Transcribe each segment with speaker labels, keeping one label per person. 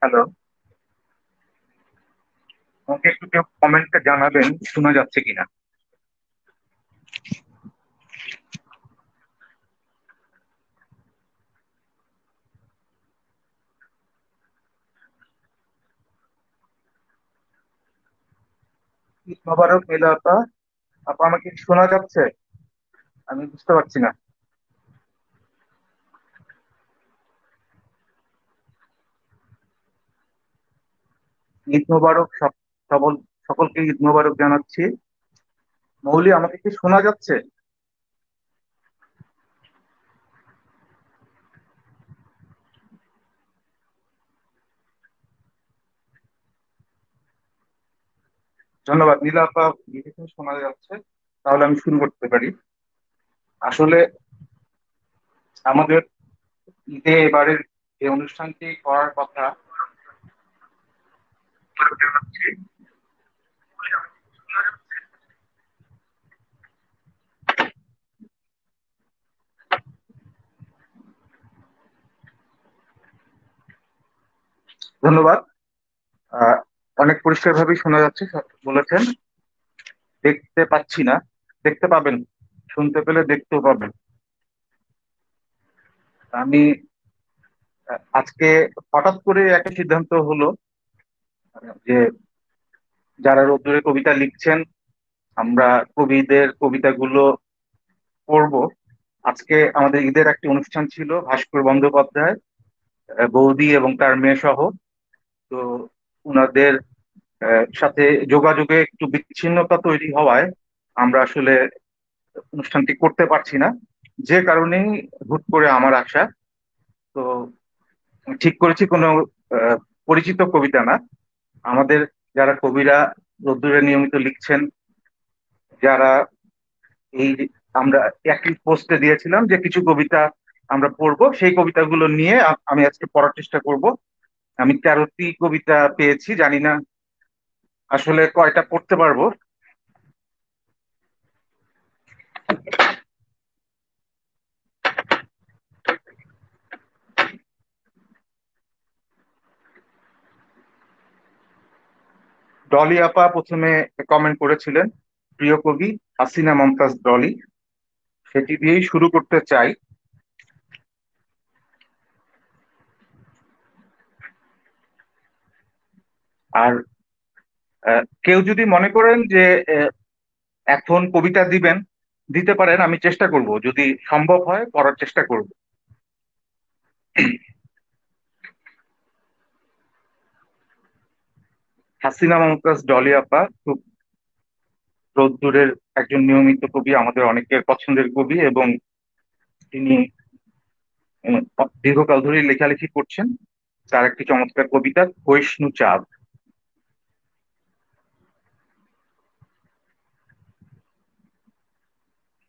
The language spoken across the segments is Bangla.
Speaker 1: হ্যালো, আমাকে একটু কেউ কমেন্টে জানাবেন শোনা যাচ্ছে কিনা। ঈদ মোবারক নীলা আপা। আপা আমাকে কি শোনা যাচ্ছে? আমি বুঝতে পারছি না। ঈদ মোবারক সকল সকলকে ঈদ মোবারক জানাচ্ছি। মৌলি, আমাকে কি শোনা যাচ্ছে? ধন্যবাদ নীলা আপা, লিখেছেন শোনা যাচ্ছে। তাহলে আমি শুরু করতে পারি। আসলে আমাদের ঈদে এবারের যে অনুষ্ঠানটি করার কথা, ধন্যবাদ। আহ অনেক পরিষ্কার ভাবেই শোনা যাচ্ছে, বলেছেন। দেখতে পাচ্ছি না, দেখতে পাবেন। শুনতে পেলে দেখতেও পাবেন। আমি আজকে হঠাৎ করে একটা সিদ্ধান্ত হলো যে যারা রোদ্দুরে কবিতা লিখছেন, আমরা কবিদের কবিতাগুলো পড়বো। আজকে আমাদের ঈদের একটি অনুষ্ঠান ছিল, ভাস্কর বন্দ্যোপাধ্যায়, বৌদি এবং তার মেয়ে সহ। তো উনাদের সাথে যোগাযোগে একটু বিচ্ছিন্নতা তৈরি হওয়ায় আমরা আসলে অনুষ্ঠানটি করতে পারছি না। যে কারণেই হুট করে আমার আশা। তো ঠিক করেছি কোনো আহ, পরিচিত কবিতা না। আমাদের যারা কবিরা রোদ্দুরে নিয়মিত লিখছেন, যারা এই আমরা একই পোস্টে দিয়েছিলাম যে কিছু কবিতা আমরা পড়বো, সেই কবিতাগুলো নিয়ে আমি আজকে পড়ার চেষ্টা করব। আমি 13টি কবিতা পেয়েছি, জানি না আসলে কয়টা পড়তে পারবো। ডলি আপা প্রথমে কমেন্ট করেছিলেন, প্রিয় কবি হাসিনা মমতাজ ডলি। সেটি দিয়েই শুরু করতে চাই। আর কেউ যদি মনে করেন যে আহ, এখন কবিতা দিবেন, দিতে পারেন। আমি চেষ্টা করব, যদি সম্ভব হয় পড়ার চেষ্টা করব। হাসিনা মমতাজ ডলি আপা খুব রোদ্দুরের একজন নিয়মিত কবি, আমাদের অনেকের পছন্দের কবি, এবং তিনি উম, দীর্ঘকাল ধরেই লেখালেখি করছেন। তার একটি চমৎকার কবিতা ক্ষয়িষ্ণু চাঁদ।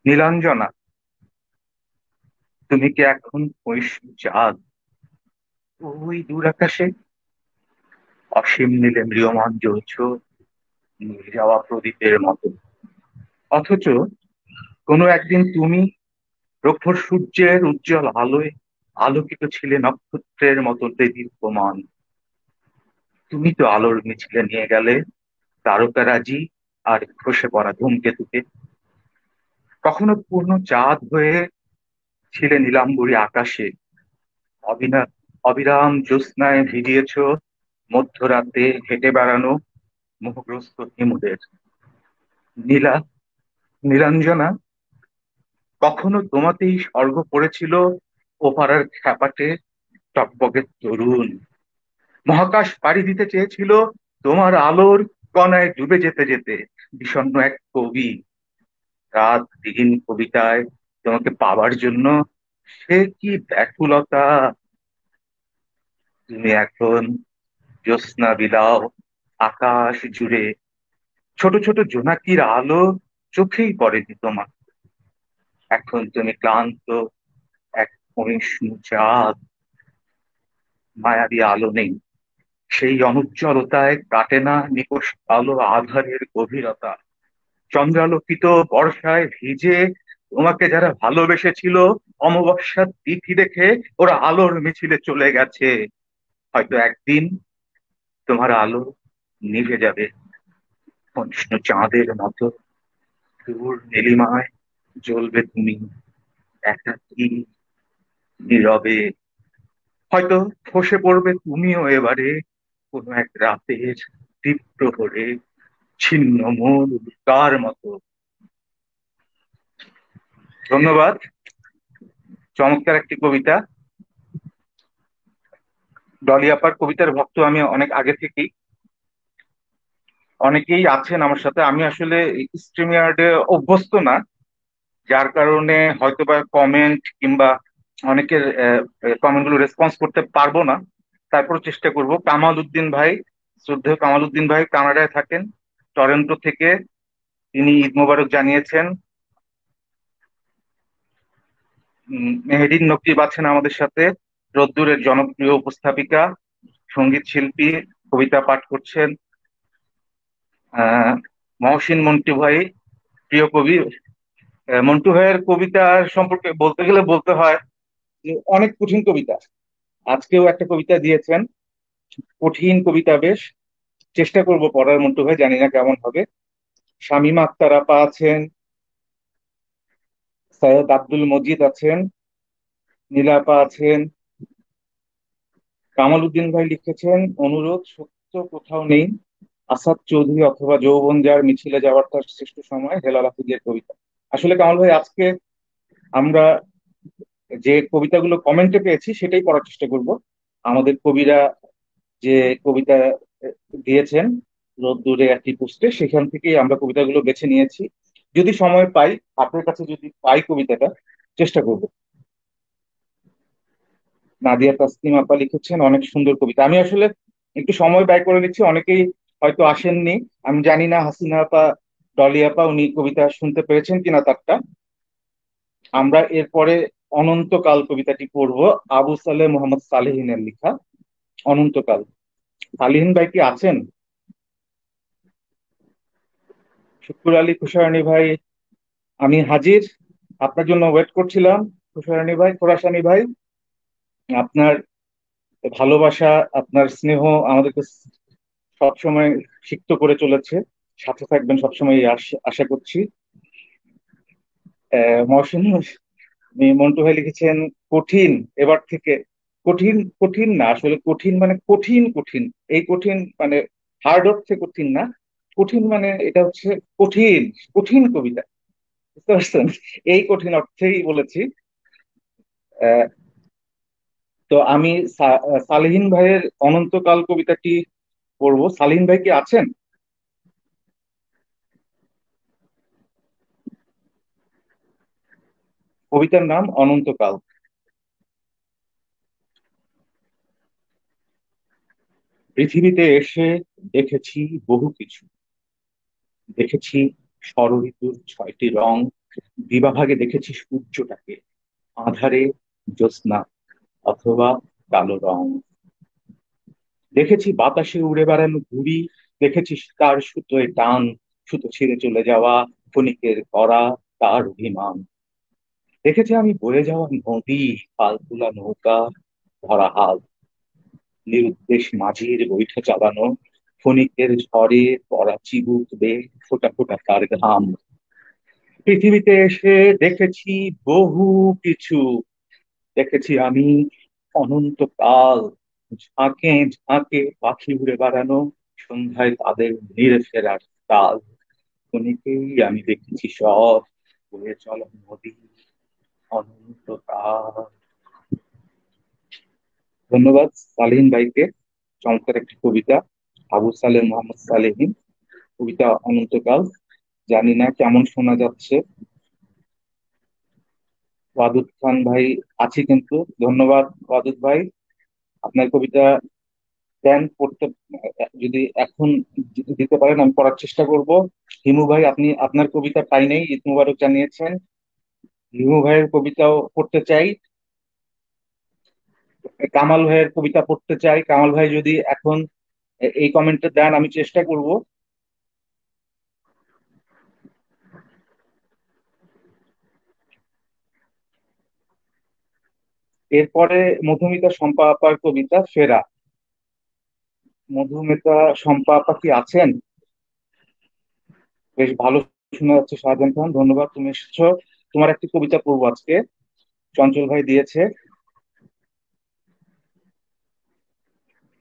Speaker 1: নীলাঞ্জনা, তুমি কি এখন ক্ষয়িষ্ণু চাঁদ? ওই দূর আকাশে অসীম নীলে ম্রিয়মান জ্বলছ, নিভে যাওয়া প্রদীপের মতো। অথচ কোনো একদিন তুমি প্রখর সূর্যের উজ্জ্বল আলোয় আলোকিত ছিলে নক্ষত্রের মতো দেদীপ্যমান। তুমি তো আলোর মিছিলে নিয়ে গেলে তারকারাজি আর খসে পড়া ধূমকেতুকে। কখনো পূর্ণ চাঁদ হয়ে ছিলে নীলাম্বরী আকাশে, অবিনা অবিরাম জ্যোৎস্নায় ভিজিয়েছ মধ্যরাতে হেঁটে বেড়ানো মোহগ্রস্ত হিমুদের। নীলা নীলাঞ্জনা, কখনো তোমাতেই স্বর্গ পড়েছিল ওপারার খ্যাপাটে টকবগে তরুণ। মহাকাশ পাড়ি দিতে চেয়েছিল তোমার আলোর কণায় ডুবে যেতে যেতে বিষণ্ণ এক কবি। রাত দিন কবিতায় তোমাকে পাবার জন্য সে কি ব্যাকুলতা। তুমি এখন জ্যোৎস্না বিলাও আকাশ জুড়ে, ছোট ছোট জোনাকির আলো চোখেই পড়েনি তোমার। এখন তুমি ক্লান্ত, এক ক্ষয়িষ্ণু চাঁদ, মায়াবী আলো নেই, সেই অনুজ্জ্বলতায় কাটে না নিকষ আলো আধারের গভীরতা। চন্দ্রালোকিত বর্ষায় ভিজে তোমাকে যারা ভালোবেসেছিল, অমাবস্যার তিথি দেখে ওরা আলোর মিছিলে চলে গেছে। হয়তো একদিন তোমার আলো নিভে যাবে, ক্ষয়িষ্ণু চাঁদের মতো দূর নীলিমায় জ্বলবে তুমি একাকী, নীরবে। হয়তো খসে পড়বে তুমিও এবারে কোনো এক রাতের তীব্র ছিন্ন মূল কার মতো। ধন্যবাদ। চমৎকার একটি কবিতা। ডলি আপার কবিতার ভক্ত আমি অনেক আগে থেকেই। অনেকেই আছেন আমার সাথে, আমি আসলে স্ট্রিমইয়ার্ডে অভ্যস্ত না, যার কারণে হয়তোবা কমেন্ট কিংবা অনেকের কমেন্ট গুলো রেসপন্স করতে পারবো না। তারপর চেষ্টা করব। কামাল উদ্দিন ভাই, শ্রদ্ধেয় কামাল উদ্দিন ভাই কানাডায় থাকেন, টরন্টো থেকে। তিনি ঈদ মোবারক জানিয়েছেন। মেহেদিন নকিব আছেন আমাদের সাথে, রোদ্দুরের জনপ্রিয় উপস্থাপিকা, সঙ্গীত শিল্পী, কবিতা পাঠ করছেন। আহ মহসিন মন্টু ভাই, প্রিয় কবি। মন্টু ভাইয়ের কবিতার সম্পর্কে বলতে গেলে বলতে হয় যে অনেক কঠিন কবিতা। আজকেও একটা কবিতা দিয়েছেন, কঠিন কবিতা বেশ। চেষ্টা করব পড়ার, মন্টু ভাই, জানি না কেমন হবে। শামীমা আক্তার আপা আছেন, সৈয়দ আব্দুল মজিদ আছেন, নীলা আপা আছেন। কামাল উদ্দিন ভাই লিখেছেন, অনুরোধ সত্য কোথাও নেই, আসাদ চৌধুরী অথবা যৌবন যার মিছিলে যাওয়ার তার শ্রেষ্ঠ সময়, হেলাল হাফিজের কবিতা। আসলে কামাল ভাই, আজকে আমরা যে কবিতাগুলো কমেন্টে পেয়েছি সেটাই পড়ার চেষ্টা করব। আমাদের কবিরা যে কবিতা দিয়েছেন রোদ্দুরে একটি পোস্টে, সেখান থেকেই আমরা কবিতাগুলো বেছে নিয়েছি। যদি সময় পাই, আপনার কাছে যদি পাই কবিতাটা, চেষ্টা করব। নাদিয়া তাসনিম আপা লিখেছেন, অনেক সুন্দর কবিতা। আমি আসলে একটু সময় ব্যয় করে নিচ্ছি, অনেকেই হয়তো আসেননি। আমি জানি না হাসিনা আপা, ডলি আপা উনি কবিতা শুনতে পেরেছেন কিনা তারটা। আমরা এরপরে অনন্তকাল কবিতাটি পড়বো, আবু সালেহ মোহাম্মদ সালেহিনের লেখা অনন্তকাল। সালেহিন ভাই কি আছেন? শুক্কুর আলী খুশারণী ভাই, আমি হাজির। আপনার জন্য ওয়েট করছিলাম। খুশারণী ভাই, খোরাসানি ভাই, আপনার ভালোবাসা, আপনার স্নেহ আমাদেরকে সবসময় সিক্ত করে চলেছে। সাথে থাকবেন সবসময়, এই আশা করছি। মহসিন মন্টু ভাই লিখেছেন, কঠিন এবার থেকে। কঠিন, কঠিন না আসলে, কঠিন মানে কঠিন কঠিন। এই কঠিন মানে হার্ড অর্থে কঠিন না, কঠিন মানে এটা হচ্ছে কঠিন, কঠিন কবিতা, বুঝতে পারছেন? এই কঠিন অর্থেই বলেছি। আহ, তো আমি সালেহিন ভাইয়ের অনন্তকাল কবিতাটি পড়বো। সালেহিন ভাই কি আছেন? কবিতার নাম অনন্তকাল। পৃথিবীতে এসে দেখেছি বহু কিছু। দেখেছি ষড়ঋতুর 6টি রং, দিবাভাগে দেখেছি সূর্যটাকে, আঁধারে জ্যোৎস্না অথবা কালো রং। দেখেছি বাতাসে উড়ে বেড়ানো ঘুড়ি, দেখেছি তার সুতোয় টান, সুতো ছিঁড়ে চলে যাওয়া ক্ষণিকের করা তার অভিমান। দেখেছি আমি বয়ে যাওয়া নদী, পাল তোলা নৌকা, ধরা হাল, নিরুদ্দেশ মাঝির বৈঠা চালানো, ক্ষণিকের ঝড়ে পড়া চিবুক বেয়ে ফোটা ফোটা তার ঘাম। পৃথিবীতে এসে দেখেছি বহু কিছু। দেখেছি আমি অনন্তকাল, ঝাঁকে ঝাঁকে পাখি উড়ে বেড়ানো, সন্ধ্যায় তাদের নিরে ফেরার কাল। ক্ষণিকেই আমি দেখেছি সব, বয়ে চলা নদী, অনন্তকাল। ধন্যবাদ সালেহিন ভাইকে। চমৎকার একটি কবিতা, আবু সালেহ মোহাম্মদ সালেহিন, কবিতা অনন্তকাল। জানি না কেমন শোনা যাচ্ছে। ওয়াদুদ খান ভাই আছি কিন্তু। ধন্যবাদ ওয়াদুদ ভাই, আপনার কবিতা দেন পড়তে। যদি এখন দিতে পারেন আমি পড়ার চেষ্টা করব। হিমু ভাই, আপনি আপনার কবিতা পাই নাই, ঈদ মুবারক জানিয়েছেন। রিমু ভাইয়ের কবিতাও পড়তে চাই, কামাল ভাইয়ের কবিতা পড়তে চাই। কামাল ভাই যদি এখন এই কমেন্টটা দেন আমি চেষ্টা করব। এরপরে মধুমিতা শম্পা আপার কবিতা ফেরা। মধুমিতা শম্পা আপা কি আছেন? বেশ ভালো শোনা যাচ্ছে শাহজাহান খান, ধন্যবাদ তুমি এসেছো। তোমার একটি কবিতা পড়বো আজকে, চঞ্চল ভাই দিয়েছে।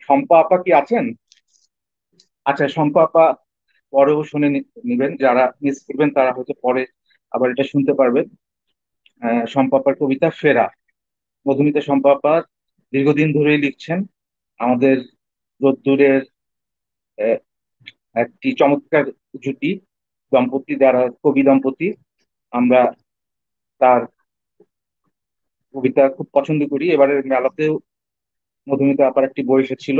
Speaker 1: শম্পা আপা কি আছেন? আচ্ছা, শম্পা আপা পরেও শুনে নিবেন, যারা মিস করবেন তারা হয়তো পরে আবার এটা শুনতে পারবেন। শম্পা আপার কবিতা ফেরা। মধুমিতা শম্পা আপা দীর্ঘদিন ধরেই লিখছেন। আমাদের রোদ্দুরের আহ, একটি চমৎকার জুটি, দম্পতি, যারা কবি দম্পতি। আমরা তার কবিতা খুব পছন্দ করি। এবারের মেলাতেও মধুমিতা আপার একটি বই এসেছিল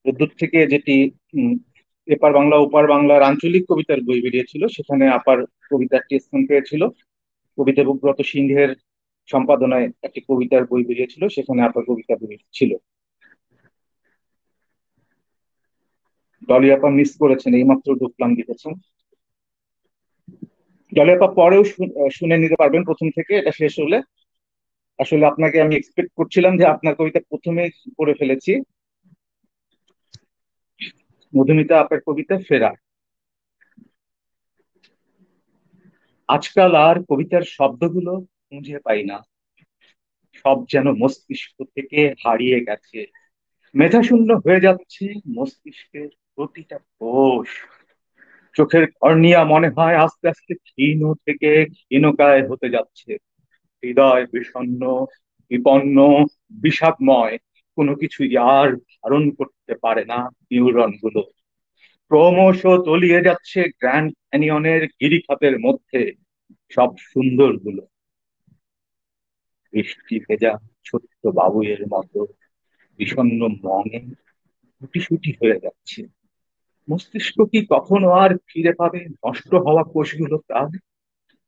Speaker 1: রোদ্দুর থেকে, যেটি উম, এপার বাংলা ওপার বাংলার আঞ্চলিক কবিতার বই বেরিয়েছিল, সেখানে আপার কবিতা একটি স্থান পেয়েছিল। কবি দেবব্রত সিংহের সম্পাদনায় একটি কবিতার বই বেরিয়েছিল, সেখানে আপার কবিতা বই ছিল। ডলি আপা মিস করেছেন, এইমাত্র ঢুকলাম, লিখেছেন। ডলি আপা পরেও শুনে নিতে পারবেন প্রথম থেকে, এটা শেষ হলে। আসলে আপনাকে আমি এক্সপেক্ট করছিলাম যে আপনার কবিতা প্রথমে পড়ে ফেলেছি। মধুমিতা আপার কবিতা ফেরা। আজকাল আর কবিতার শব্দগুলো খুঁজে পাই না, সব যেন মস্তিষ্ক থেকে হারিয়ে গেছে। মেধাশূন্য হয়ে যাচ্ছে মস্তিষ্কের প্রতিটা কোষ। চোখের কর্নিয়া মনে হয় আস্তে আস্তে ক্ষীণ থেকে ক্ষীণকায় হতে যাচ্ছে। হৃদয় বিষণ্ণ, বিপন্ন, বিষাদময়, কোনো কিছুই আর ধারণ করতে পারে না নিউরন গুলো। ক্রমশ তলিয়ে যাচ্ছে গ্র্যান্ড ক্যানিয়নের গিরিখাতের মধ্যে সব সুন্দর গুলো। বৃষ্টি ভেজা ছোট্ট বাবুইয়ের মতো বিষণ্ণ মনে গুটিসুটি হয়ে যাচ্ছে। মস্তিষ্ক কি কখনো আর ফিরে পাবে নষ্ট হওয়া কোষগুলো তার?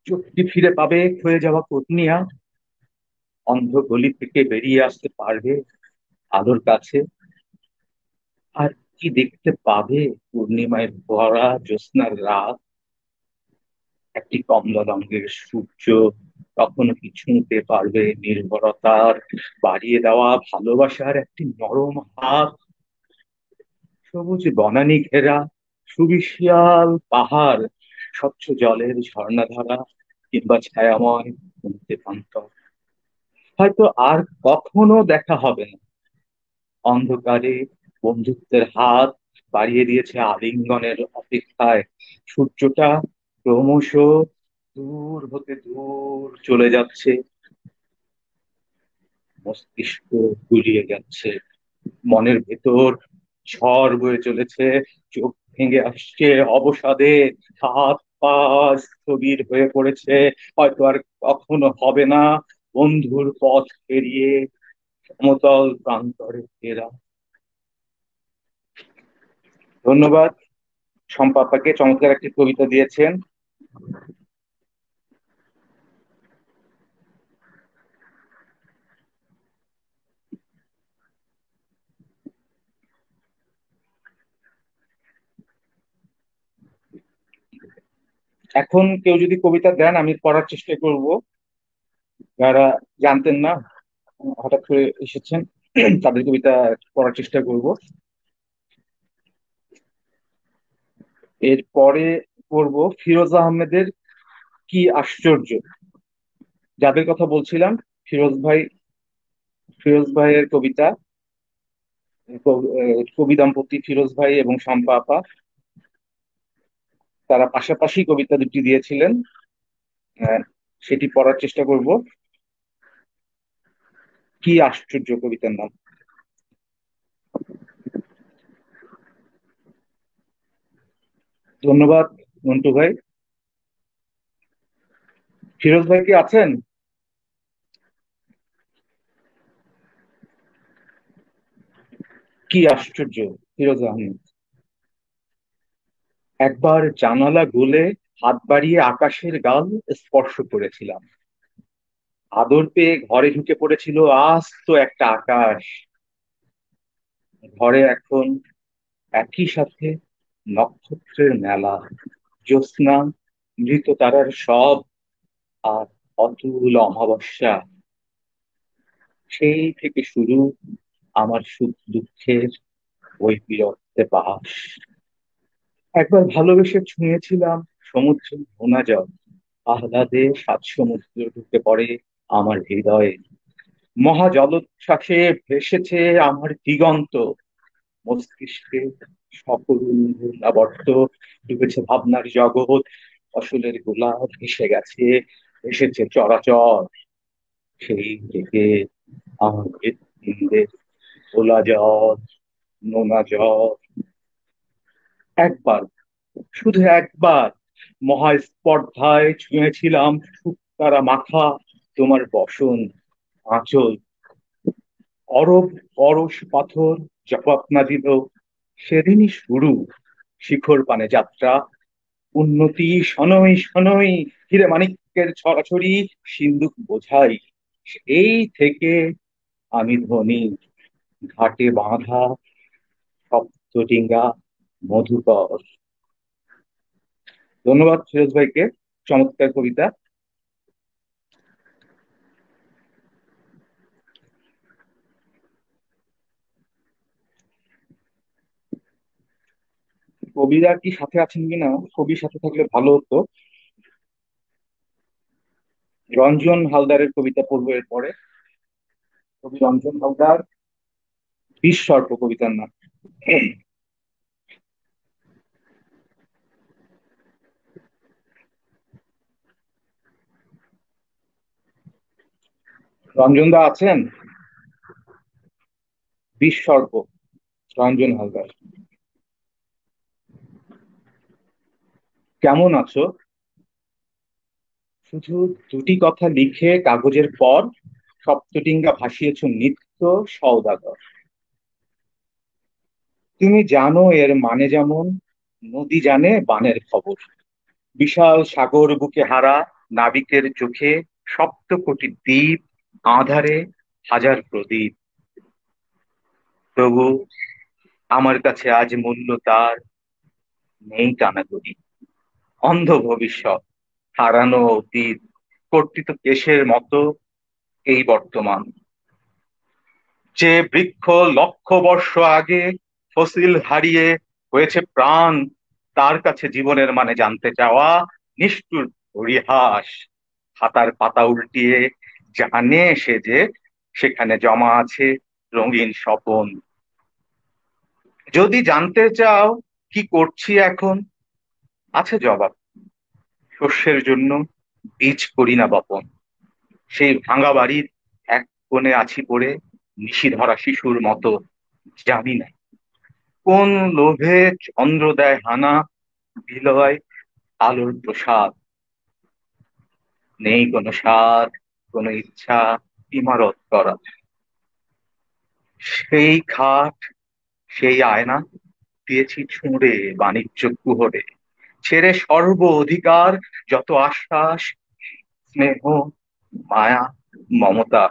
Speaker 1: চোখ কি ফিরে পাবে ক্ষয়ে যাওয়া কর্নিয়া? অন্ধ গলি থেকে বেরিয়ে আসতে পারবে আলোর কাছে? আর কি দেখতে পাবে পূর্ণিমায় ভরা জ্যোৎস্নার রাত? একটি কমলা রঙের সূর্য কখনো কি ছুঁতে পারবে নির্ভরতার বাড়িয়ে দেওয়া ভালোবাসার একটি নরম হাত? সবুজ বনানী ঘেরা সুবিশাল পাহাড়, স্বচ্ছ জলের ঝর্ণাধারা, কিংবা ছায়াময় প্রান্তর, হয়তো আর কখনো দেখা হবে না। অন্ধকারে বন্ধুত্বের হাত বাড়িয়ে দিয়েছে আলিঙ্গনের অপেক্ষায়। সূর্যটা ক্রমশ দূর হতে দূর চলে যাচ্ছে, মস্তিষ্ক গুলিয়ে যাচ্ছে, মনের ভেতর ঝড় বয়ে চলেছে, চোখ ভেঙে আসছে অবসাদে, হাত পা স্থবির হয়ে পড়েছে। হয়তো আর কখনো হবে না বন্ধুর পথ পেরিয়ে সমতল প্রান্তরে ফেরা। ধন্যবাদ। শম্পাপাকে চমৎকার একটি কবিতা দিয়েছেন। এখন কেউ যদি কবিতা দেন আমি পড়ার চেষ্টা করব। যারা জানতেন না, হঠাৎ করে এসেছেন, তাদের কবিতা পড়ার চেষ্টা করব। এরপরে পড়ব ফিরোজ আহমেদের কি আশ্চর্য। যাদের কথা বলছিলাম, ফিরোজ ভাই, ফিরোজ ভাইয়ের কবিতা, কবি দম্পতি ফিরোজ ভাই এবং শম্পা আপা, তারা পাশাপাশি কবিতা দুটি দিয়েছিলেন। আহ, সেটি পড়ার চেষ্টা করব। কি আশ্চর্য কবিতার নাম। ধন্যবাদ মন্টু ভাই। ফিরোজ ভাই কি আছেন? কি আশ্চর্য। ফিরোজ আহমেদ। একবার জানালা গলে হাত বাড়িয়ে আকাশের গাল স্পর্শ করেছিলাম। আদর পেয়ে ঘরে ঢুকে পড়েছিল আস্ত একটা আকাশ। ঘরে এখন একই সাথে নক্ষত্রের মেলা, জ্যোৎস্না, মৃত তারার সব, আর অতুল অমাবস্যা। সেই থেকে শুরু আমার সুখ দুঃখের ওই বিরক্তে বাস। একবার ভালোবেসে ছুঁয়েছিলাম সমুদ্রের নোনা জল, আহ্লাদে সাত সমুদ্র ঢুকে পড়ে আমার হৃদয়ে। মহা জলোচ্ছ্বাসে ভেসেছে আমার দিগন্ত, মস্তিষ্কে সকল ঘূর্ণাবর্ত, ডুবেছে ভাবনার জগৎ, ফসলের গোলা ভেসে গেছে, এসেছে চরাচর। সেই থেকে আমার হৃৎপিণ্ডে ওলা জল, নোনা জল। একবার, শুধু একবার মহাস্পর্ধায় ছুঁয়েছিলাম শুকতারা মাথা, তোমার বসন আঁচল। অরব পরশ পাথর জবাব না দিল, সেদিনই শুরু শিখর পানে যাত্রা। উন্নতি শনৈ শনৈ, হিরে মানিক্যের ছড়াছড়ি, সিন্দুক বোঝাই। এই থেকে আমি ধনী, ঘাটে বাঁধা সপ্তডিঙ্গা মধুকর। ধন্যবাদ ফিরোজ ভাইকে, চমৎকার কবিতা। কবিরা কি সাথে আছেন কিনা, কবির সাথে থাকলে ভালো হতো। রঞ্জন হালদারের কবিতা পড়বো এরপরে। কবি রঞ্জন হালদার, বিষ সর্প কবিতার নাম। রঞ্জন দা আছেন? বিষ সর্প, রঞ্জন হালদার। কেমন আছো? শুধু দুটি কথা লিখে কাগজের পর সপ্তডিঙ্গা ভাসিয়েছ নিত্য সওদাগর। তুমি জানো এর মানে যেমন নদী জানে বানের খবর। বিশাল সাগর বুকে হারা নাবিকের চোখে সপ্ত কোটি দ্বীপ, আঁধারে হাজার প্রদীপ। তবু আমার কাছে আজ মূল্য তার নেই টানাতড়ি। অন্ধ ভবিষ্যৎ, হারানো অতীত, কর্তৃত কেশের মতো এই বর্তমান। যে বৃক্ষ লক্ষ বর্ষ আগে ফসিল হারিয়ে হয়েছে প্রাণ, তার কাছে জীবনের মানে জানতে চাওয়া নিষ্ঠুর পরিহাস। খাতার পাতা উল্টিয়ে জানে সে যে সেখানে জমা আছে রঙিন স্বপন। যদি জানতে চাও কি করছি এখন, আছে জবাব। শস্যের জন্য বীজ করি না বপন। সেই ভাঙা বাড়ির এক কোণে আছি পড়ে নিশিধরা শিশুর মতো। জানি না কোন লোভে চন্দ্র দেয় হানা, বিলয় আলোর প্রসাদ। নেই কোনো স্বাদ, কোনো ইচ্ছা ইমারত করা। সেই খাট, সেই আয়না দিয়েছি ছুঁড়ে বাণিজ্য কুহরে, ছেড়ে সর্ব অধিকার, যত আশ্বাস, স্নেহ, মায়া, মমতা,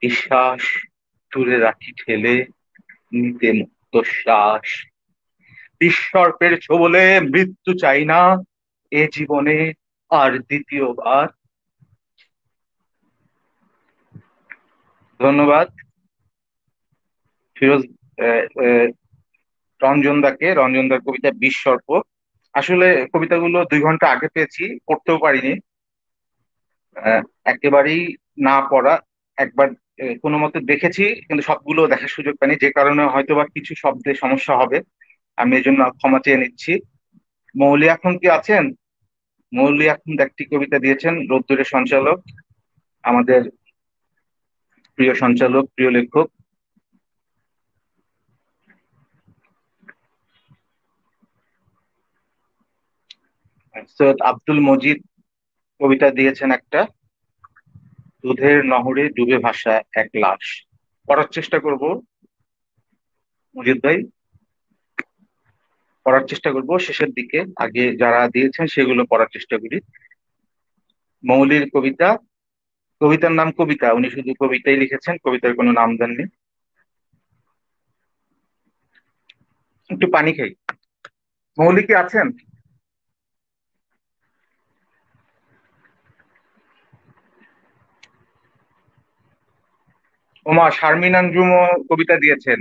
Speaker 1: বিশ্বাস দূরে রাখি ঠেলে, নিতে মুক্ত শ্বাস। ঈশ্বরের ছোবলে মৃত্যু চাই না এ জীবনে আর দ্বিতীয়বার। ধন্যবাদ ফিরোজ, আহ, আহ, রঞ্জন দার কবিতা বিষ সর্প। আসলে কবিতাগুলো 2 ঘন্টা আগে পেয়েছি, পড়তেও পারিনি। আহ, একেবারেই না পড়া। একবার কোনো মতে দেখেছি, কিন্তু সবগুলো দেখার সুযোগ পাইনি, যে কারণে হয়তোবা কিছু শব্দে সমস্যা হবে। আমি এই জন্য ক্ষমা চেয়ে নিচ্ছি। মৌলি এখন কি আছেন? মৌলি এখন একটি কবিতা দিয়েছেন, রোদ্দুরের সঞ্চালক, আমাদের প্রিয় সঞ্চালক, প্রিয় লেখক। সৈয়দ আব্দুল মজিদ কবিতা দিয়েছেন একটা, দুধের নহরে ডুবে ভাসা এক লাশ। পড়ার চেষ্টা করব, মজিদ ভাই, পড়ার চেষ্টা করব শেষের দিকে, আগে যারা দিয়েছেন সেগুলো পড়ার চেষ্টা করি। মৌলির কবিতা, কবিতার নাম কবিতা, উনি শুধু কবিতাই লিখেছেন, কবিতার কোনো নাম দেননি। একটু পানি খাই। মৌলি কি আছেন? ওমা, শারমিন আঞ্জুমও কবিতা দিয়েছেন।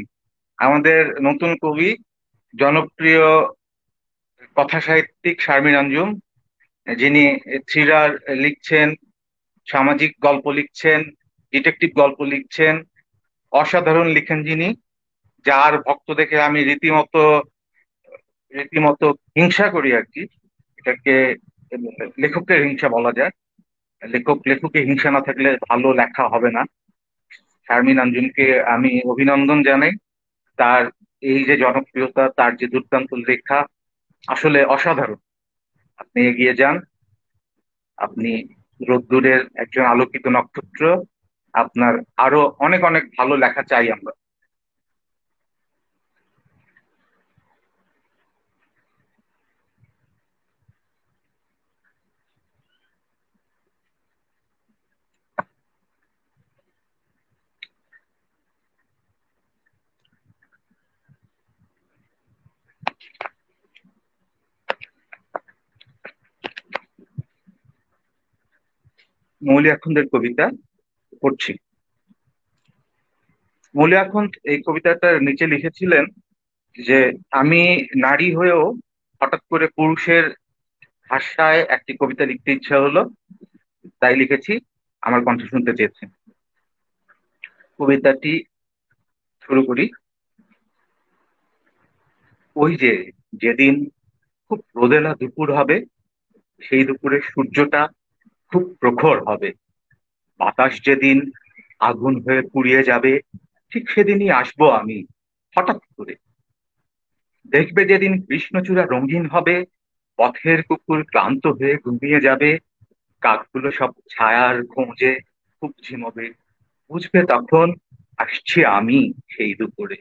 Speaker 1: আমাদের নতুন কবি, জনপ্রিয় কথা সাহিত্যিক শারমিন আঞ্জুম, যিনি থ্রিলার লিখছেন, সামাজিক গল্প লিখছেন, ডিটেকটিভ গল্প লিখছেন, অসাধারণ লিখেন যিনি। যার ভক্ত দেখে আমি রীতিমতো রীতিমতো হিংসা করি আর কি। এটাকে লেখকের হিংসা বলা যায়। লেখকের হিংসা না থাকলে ভালো লেখা হবে না। শারমিন আঞ্জুমকে আমি অভিনন্দন জানাই। তার এই যে জনপ্রিয়তা, তার যে দুর্দান্ত লেখা, আসলে অসাধারণ। আপনি এগিয়ে যান, আপনি রোদ্দুরের একজন আলোকিত নক্ষত্র। আপনার আরো অনেক অনেক ভালো লেখা চাই আমরা। মৌলি আখন্দের কবিতা পড়ছি। মৌলি আখন্দ এই কবিতাটার নিচে লিখেছিলেন যে, আমি নারী হয়েও হঠাৎ করে পুরুষের ভাষায় একটি কবিতা লিখতে ইচ্ছা হলো, তাই লিখেছি। আমার কণ্ঠ শুনতে চেয়েছেন। কবিতাটি শুরু করি। ওই যে, যেদিন খুব রোদেলা দুপুর হবে, সেই দুপুরে সূর্যটা খুব প্রখর হবে। বাতাস যেদিন আগুন হয়ে পুড়িয়ে যাবে, ঠিক সেদিনই আসবো আমি হঠাৎ করে। দেখবে যেদিন কৃষ্ণচূড়া রঙিন হবে, পথের কুকুর ক্লান্ত হয়ে ঘুমিয়ে যাবে, কাকগুলো সব ছায়ার খোঁজে খুব ঝিমবে, বুঝবে তখন আসছি আমি সেই দুপুরে।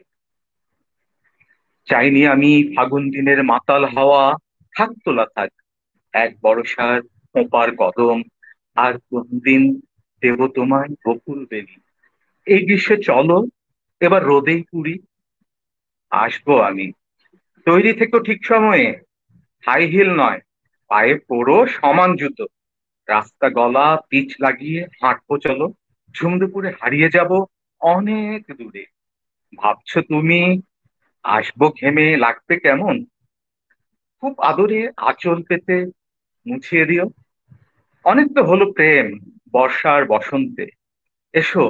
Speaker 1: চাইনি আমি ফাগুন দিনের মাতাল হাওয়া, থাক তোলা থাক এক বর্ষার খোঁপার কদম, আর কোনদিন দেব তোমায় বকুল বেলি। এই গ্রীষ্মে চলো এবার রোদেই পুরি, আসবো আমি। তৈরি থেকো ঠিক সময়ে, হাই হিল নয়, পায়ে পরো সমান জুতো, রাস্তা গলা পিচ লাগিয়ে হাঁটবো চলো, ঝুম দুপুরে হারিয়ে যাব অনেক দূরে। ভাবছো তুমি আসবো ঘেমে লাগবে কেমন, খুব আদরে আঁচল পেতে মুছিয়ে দিও। অনেক তো হলো প্রেম বর্ষার বসন্তে, এসো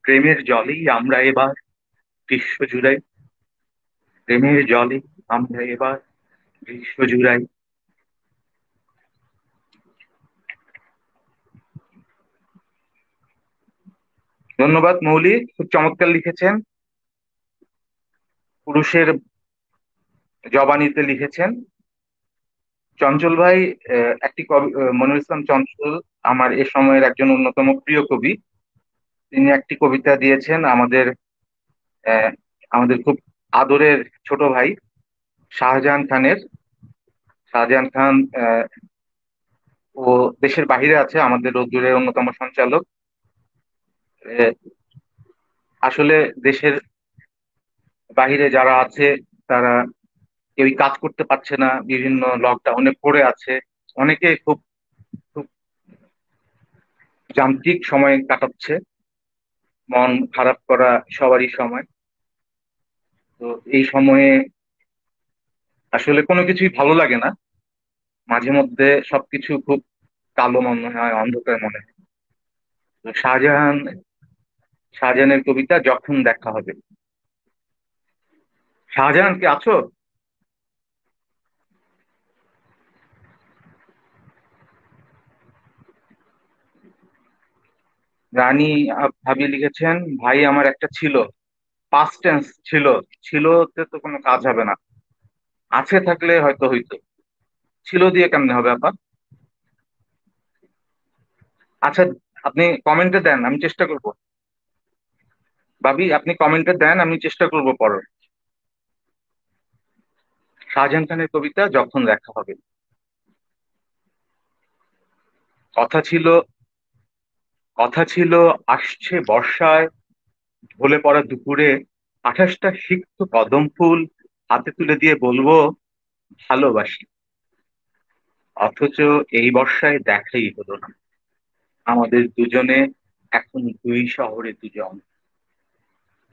Speaker 1: প্রেমের জলেই আমরা এবার গ্রীষ্ম জুড়াই। প্রেমের জলে আমরা এবার গ্রীষ্ম জুড়াই। ধন্যবাদ মৌলি, খুব চমৎকার লিখেছেন। পুরুষের জবানিতে লিখেছেন। চঞ্চল ভাই, একটি কবি, মনিরুল ইসলাম চঞ্চল আমার এ সময়ের একজন অন্যতম প্রিয় কবি। তিনি একটি কবিতা দিয়েছেন আমাদের, আহ, আমাদের খুব আদরের ছোট ভাই শাহজাহান খানের। শাহজাহান খান, ও দেশের বাহিরে আছে, আমাদের রোদ্দুরের অন্যতম সঞ্চালক। আহ, আসলে দেশের বাহিরে যারা আছে তারা কেউই কাজ করতে পারছে না, বিভিন্ন লকডাউনে পড়ে আছে। অনেকে খুব খুব যান্ত্রিক সময় কাটাচ্ছে। মন খারাপ করা সবারই সময়। তো এই সময়ে আসলে কোনো কিছুই ভালো লাগে না। মাঝে মধ্যে সবকিছু খুব কালো মনে হয়, অন্ধকার মনে হয়। তো শাহজাহানের কবিতা যখন দেখা হবে। শাহজাহান কি আছো? রানী ভাবি লিখেছেন, ভাই আমার একটা ছিল, পাস্ট টেন্স ছিল। ছিলতে তো কোনো কাজ হবে না, আছে থাকলে হয়তো হইতো। ছিল দিয়ে কেমনে হবে আপা? আচ্ছা, আপনি কমেন্টে দেন, আমি চেষ্টা করব। ভাবি আপনি কমেন্টে দেন, আমি চেষ্টা করব পড়ার। শাহজাহান খানের কবিতা যখন দেখা হবে। কথা ছিল কথা ছিল আসছে বর্ষায়, ঢলে পড়া দুপুরে 28টা সিক্ত কদম ফুল হাতে তুলে দিয়ে বলবো ভালোবাসি। অথচ এই বর্ষায় দেখাই হলো না আমাদের দুজনে, এখন দুই শহরে দুজন।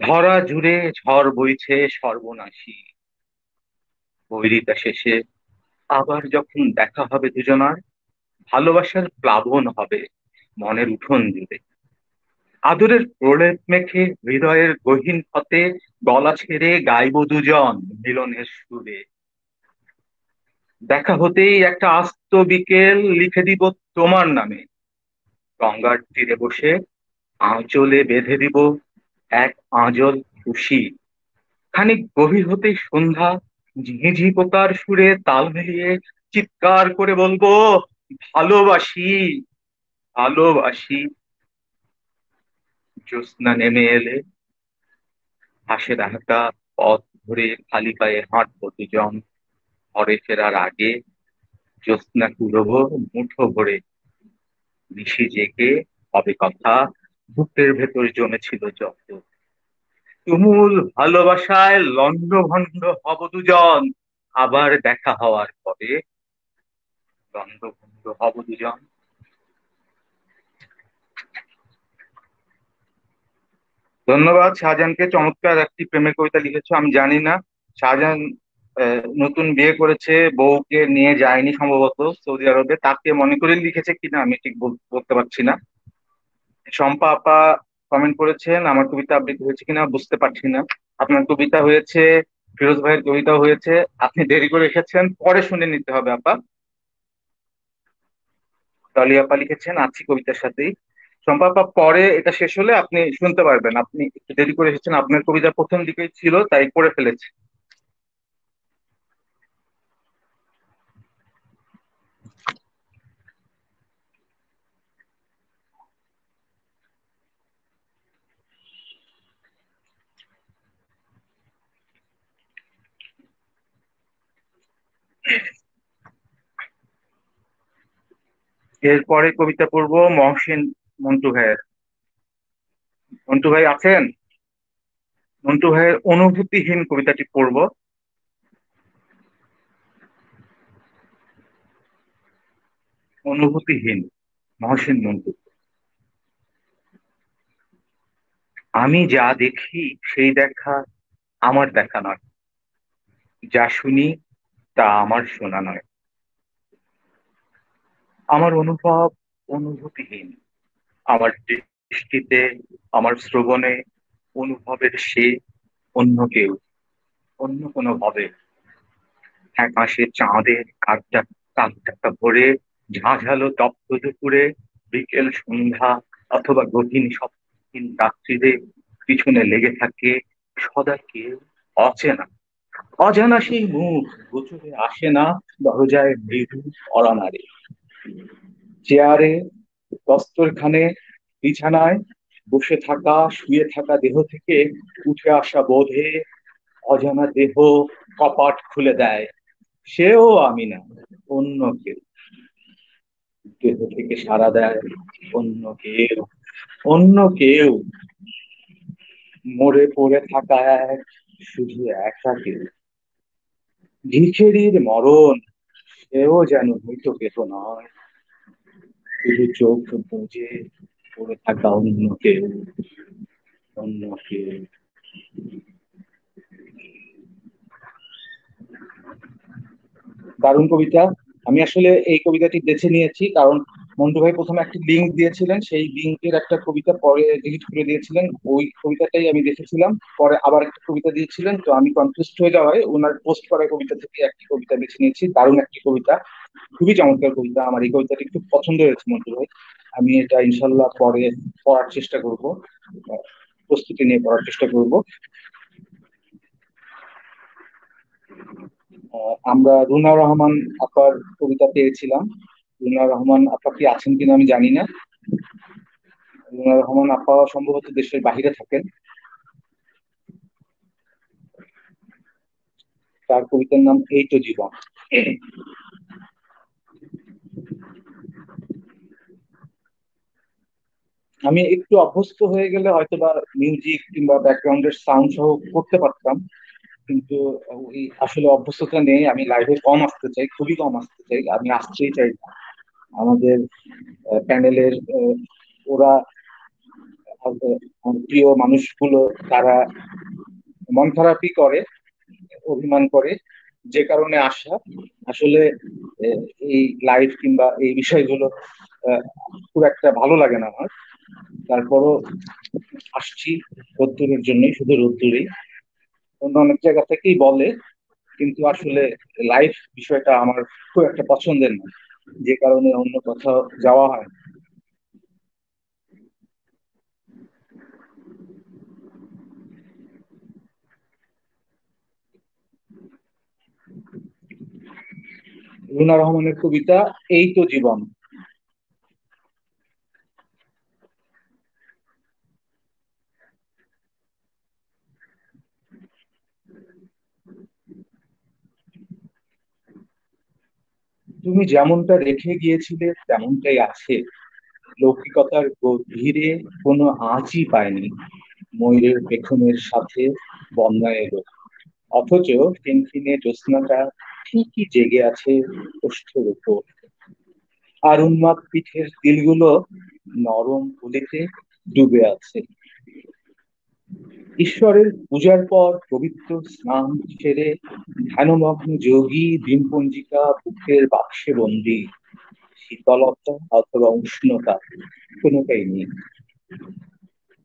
Speaker 1: ধরা জুড়ে ঝড় বইছে সর্বনাশী, বৈরিতা শেষে আবার যখন দেখা হবে দুজনার, ভালোবাসার প্লাবন হবে মনের উঠোন জুড়ে। আদরের প্রলেপ মেখে হৃদয়ের গহীন পথে গলা ছেড়ে গাইবো দুজন মিলনের সুরে। দেখা হতেই একটা আস্ত বিকেল লিখে দিব তোমার নামে, গঙ্গার তীরে বসে আঁচলে বেঁধে দিব এক আঁচল খুশি। খানিক গভীর হতেই সন্ধ্যা, ঝিঁঝি পোকার সুরে তাল মিলিয়ে চিৎকার করে বলবো ভালোবাসি, ভালোবাসি। জ্যোৎস্না নেমে এলে ঘাসের হাঁটা পথ ধরে খালি পায়ে হাঁটবো দুজন, ঘরে ফেরার আগে জ্যোৎস্না কুড়বো মুঠো ভরে। নিশি জেগে হবে কথা বুকের ভেতর জমেছিল যত, তুমুল ভালোবাসায় লণ্ডভণ্ড হব দুজন, আবার দেখা হওয়ার পরে লণ্ডভণ্ড হব দুজন। ধন্যবাদ শাহজাহানকে, চমৎকার একটি প্রেমের কবিতা লিখেছো। আমি জানি না শাহজাহান নতুন বিয়ে করেছে, বউকে নিয়ে যায়নি সম্ভবত সৌদি আরবে, তাকে মনে করে লিখেছে কিনা আমি ঠিক বলতে পারছি না। শম্পা আপা কমেন্ট করেছেন আমার কবিতা আবৃত্তি হয়েছে কিনা বুঝতে পারছি না। আপনার কবিতা হয়েছে, ফিরোজ ভাইয়ের কবিতাও হয়েছে, আপনি দেরি করে এসেছেন, পরে শুনে নিতে হবে আপা। ডলি আপা লিখেছেন আছি কবিতার সাথেই। শম্পা আপা পরে এটা শেষ হলে আপনি শুনতে পারবেন, আপনি একটু দেরি করে এসেছেন, আপনার কবিতা প্রথম দিকেই ছিল তাই পড়ে ফেলেছি। এরপরে কবিতা পড়বো মহসিন মন্টু ভাইয়ের। মন্টু ভাই আছেন? মন্টু ভাইয়ের অনুভূতিহীন কবিতাটি পড়বো। অনুভূতিহীন, মহসিন মন্টু। আমি যা দেখি সেই দেখা আমার দেখা নয়, যা শুনি তা আমার শোনা নয়। আমার অনুভব অনুভূতিহীন, আমার দৃষ্টিতে, আমার শ্রবণে অনুভবের সে অন্য কেউ, অন্য কোনো ভাবে। আকাশে চাঁদের কাকটা কাকটাকা ভরে, ঝাঁঝালো তপ্ত দুপুরে, বিকেল সন্ধ্যা অথবা গহীন স্বপ্নহীন রাত্রিরে পিছনে লেগে থাকে সদা কেউ অচেনা। অজানা সেই মুখ গোচরে আসে না দরজায় মৃদু অরানারে। চেয়ারে, দস্তরখানে, বিছানায় বসে থাকা শুয়ে থাকা দেহ থেকে উঠে আসা বোধে অজানা দেহ কপাট খুলে দেয়। সেও আমি না, অন্য কেউ। দেহ থেকে সাড়া দেয় অন্য কেউ, অন্য কেউ। মরে পড়ে থাকা এক, শুধু একা কেউ। ভিখেরির মরণ, সেও যেন মৃত কেহ নয়, শুধু চোখ বুজে পড়ে থাকা অন্য কেউ, অন্য কেউ। দারুণ কবিতা। আমি আসলে এই কবিতাটি বেছে নিয়েছি কারণ মন্টু ভাই প্রথমে একটি লিঙ্ক দিয়েছিলেন, সেই লিঙ্কের একটা কবিতা পরে ডিলিট করে দিয়েছিলেন, ওই কবিতাটাই আমি দেখেছিলাম। পরে আবার একটা কবিতা দিয়েছিলেন, তো আমি কনফিউজ হয়ে যাওয়ায় ওনার পোস্ট করা কবিতা থেকে একটি কবিতা বেছে নিয়েছি। দারুণ একটি কবিতা, খুবই চমৎকার কবিতা। আমার এই কবিতাটি খুব পছন্দ হয়েছে মন্টু ভাই। আমি এটা ইনশাল্লাহ পরে পড়ার চেষ্টা করব, প্রস্তুতি নিয়ে পড়ার চেষ্টা করব। আমরা রুনা রহমান আপার কবিতা পেয়েছিলাম। রুনা রহমান আপা কি আছেন কিনা আমি জানি না। রুনা রহমান আপা সম্ভবত দেশের বাহিরে থাকেন। তার কবিতার নাম এই তো জীবন। আমি একটু অভ্যস্ত হয়ে গেলে হয়তো বা মিউজিক কিংবা ব্যাকগ্রাউন্ডের সাউন্ড সহ করতে পারতাম, কিন্তু ওই আসলে অভ্যস্ততা নেই। আমি লাইভে কম আসতে চাই, খুবই কম আসতে চাই, আমি আসতেই চাই না। আমাদের প্যানেলের ওরা আমার প্রিয় মানুষগুলো তারা মন খারাপই করে, অভিমান করে, যে কারণে আসা। আসলে আহ, এই লাইভ কিংবা এই বিষয়গুলো আহ, খুব একটা ভালো লাগে না আমার। তারপরও আসছি রোদ্দুরের জন্যই, শুধু রোদ্দুরেই। অন্য অনেক জায়গা থেকেই বলে, কিন্তু আসলে লাইভ বিষয়টা আমার খুব একটা পছন্দের না, যে কারণে অন্য কোথাও যাওয়া হয় না। রুনা রহমানের কবিতা এই তো জীবন। তুমি যেমনটা রেখে গিয়েছিলে তেমনটাই আছে, লৌকিকতার গভীরে কোনো আঁচই পায়নি। ময়ূরের পেখমের সাথে বন্যা এলো, অথচ ফিনফিনে জ্যোৎস্নাটা ঠিকই জেগে আছে ওষ্ঠের উপর। আর উন্মাদ পিঠের তিলগুলো নরম পুলিতে ডুবে আছে। ঈশ্বরের পূজার পর পবিত্র স্নান সেরে ধ্যানমগ্ন যোগী দিনপঞ্জিকা বুকের বাক্সে বন্দী। শীতলতা অথবা উষ্ণতা কোনোটাই নেই।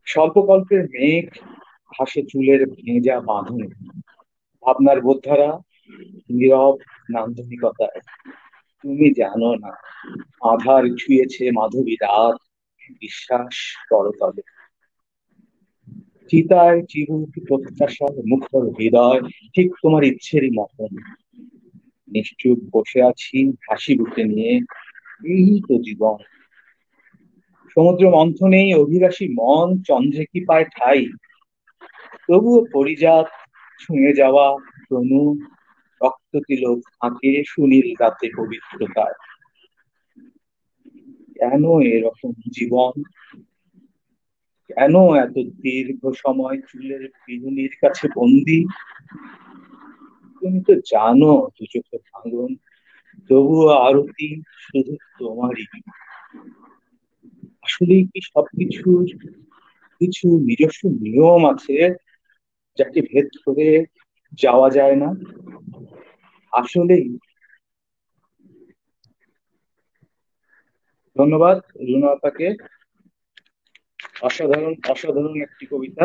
Speaker 1: স্বল্পকল্পের মেঘ ভাসে চুলের ভেজা বাঁধন, ভাবনার বোদ্ধারা নীরব নান্দনিকতায়। তুমি জানো না, আধার ছুঁয়েছে মাধবী রাত, বিশ্বাস করতলে। চিতায় চিরুক প্রত্যাশার মুখর হৃদয়, ঠিক তোমার ইচ্ছেরই মতন। নিশ্চুপ বসে আছি হাসি বুকে নিয়ে, এই তো জীবন। সমুদ্র মন্থনেই অভিলাষী মন চন্দ্রে কি পায় ঠাই, তবুও পরিজাত ছুঁয়ে যাওয়া তনু, রক্ত তিলক আঁকে সুনীল রাতে পবিত্রতায়। কেন এরকম জীবন? কেন এত দীর্ঘ সময় চুলের বিনুনির কাছে বন্দি? তুমি তো জানো দু চোখে ভাঙন, তবুও আরতি শুধু তোমারই। আসলে কি সবকিছুর কিছু নিজস্ব নিয়ম আছে, যাকে ভেদ করে যাওয়া যায় না? আসলেই। ধন্যবাদ রুনা আপাকে, অসাধারণ অসাধারণ একটি কবিতা।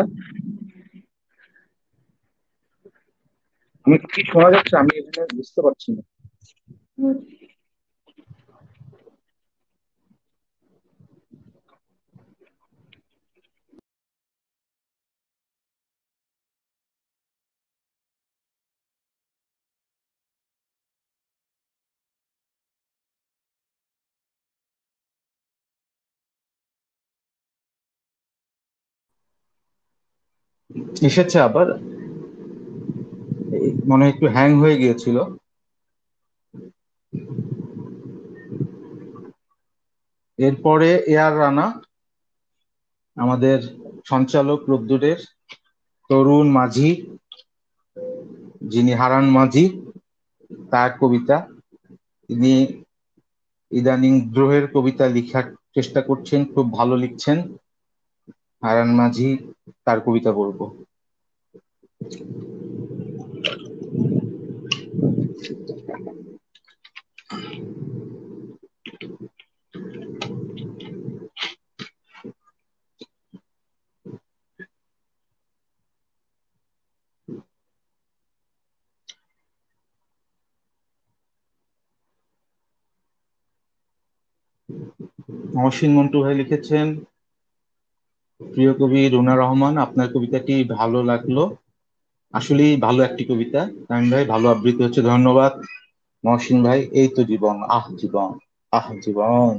Speaker 1: আমি কি শোনা যাচ্ছে আমি এখানে বুঝতে পারছি না। এসেছে আবার, মনে হয় একটু হ্যাং হয়ে গিয়েছিল। এরপরে এআর রানা, আমাদের সঞ্চালক রোদ্দুরের তরুণ মাঝি, যিনি হারান মাঝি, তার কবিতা। তিনি ইদানিং দ্রোহের কবিতা লেখার চেষ্টা করছেন, খুব ভালো লিখছেন। হারান মাঝি, তার কবিতা পড়বো। মহসিন মন্টু ভাই লিখেছেন, প্রিয় কবি রুনা রহমান, আপনার কবিতাটি ভালো লাগলো। আসলেই ভালো একটি কবিতা। তামিম ভাই, ভালো আবৃত্তি হচ্ছে, ধন্যবাদ। মহসিন ভাই, এই তো জীবন, আহ জীবন, আহ জীবন।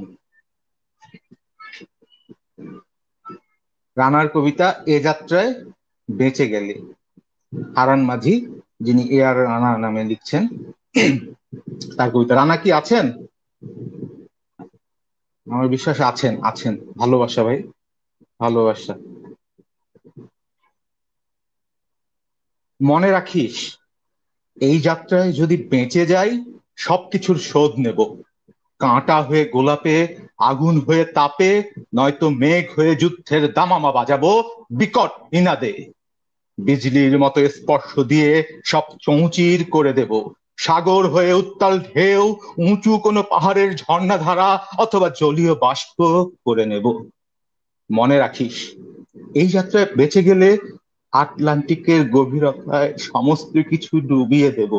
Speaker 1: রানার কবিতা এ যাত্রায় বেঁচে গেলে, হারান মাঝি। যিনি এ আর রানা নামে লিখছেন, তার কবিতা। রানা কি আছেন? আমার বিশ্বাস আছেন, আছেন। ভালোবাসা ভাই, ভালোবাসা। মনে রাখিস, এই যাত্রায় যদি বেঁচে যাই, সবকিছুর শোধ নেব। কাঁটা হয়ে গোলাপে, আগুন হয়ে তাপে, নয়তো মেঘ হয়ে যুদ্ধের দামামা বাজাবো বিকট ইনাদে। বিজলির মতো স্পর্শ দিয়ে সব চৌচির করে দেব। সাগর হয়ে উত্তাল ঢেউ, উঁচু কোনো পাহাড়ের ঝর্ণাধারা, অথবা জলীয় বাষ্প করে নেব। মনে রাখিস, এই যাত্রায় বেঁচে গেলে আটলান্টিকের গভীরতায় সমস্ত কিছু ডুবিয়ে দেব।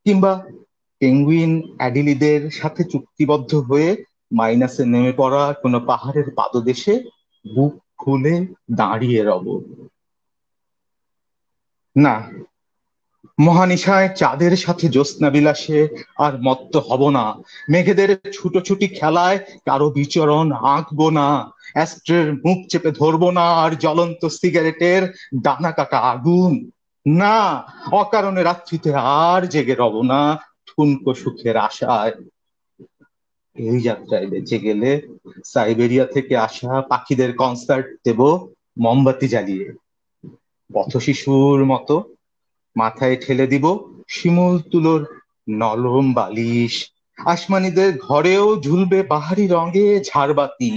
Speaker 1: কিংবা পেঙ্গুইন অ্যাডিলিদের সাথে চুক্তিবদ্ধ হয়ে মাইনাসে নেমে পড়া কোনো পাহাড়ের পাদদেশে বুক ফুলে দাঁড়িয়ে রব। না, মহানিশায় চাঁদের সাথে জ্যোৎস্না বিলাসে আর মত্ত হব না। মেঘেদের ছুটোছুটি খেলায় কারো বিচরণ আঁকবো না। অ্যাস্ট্রের মুখ চেপে ধরবো না আর জ্বলন্ত সিগারেটের দানা কাটা আগুন। না, অকারণে রাত্রিতে আর জেগে রব না ঠুনকো সুখের আশায়। এই যাত্রায় বেঁচে গেলে সাইবেরিয়া থেকে আসা পাখিদের কনসার্ট দেব মোমবাতি জ্বালিয়ে। পথশিশুর মতো মাথায় ঠেলে দিব শিমুল তুলোর নরম বালিশ। আসমানিদের ঘরেও ঝুলবে বাহারি রঙে ঝাড়বাতি।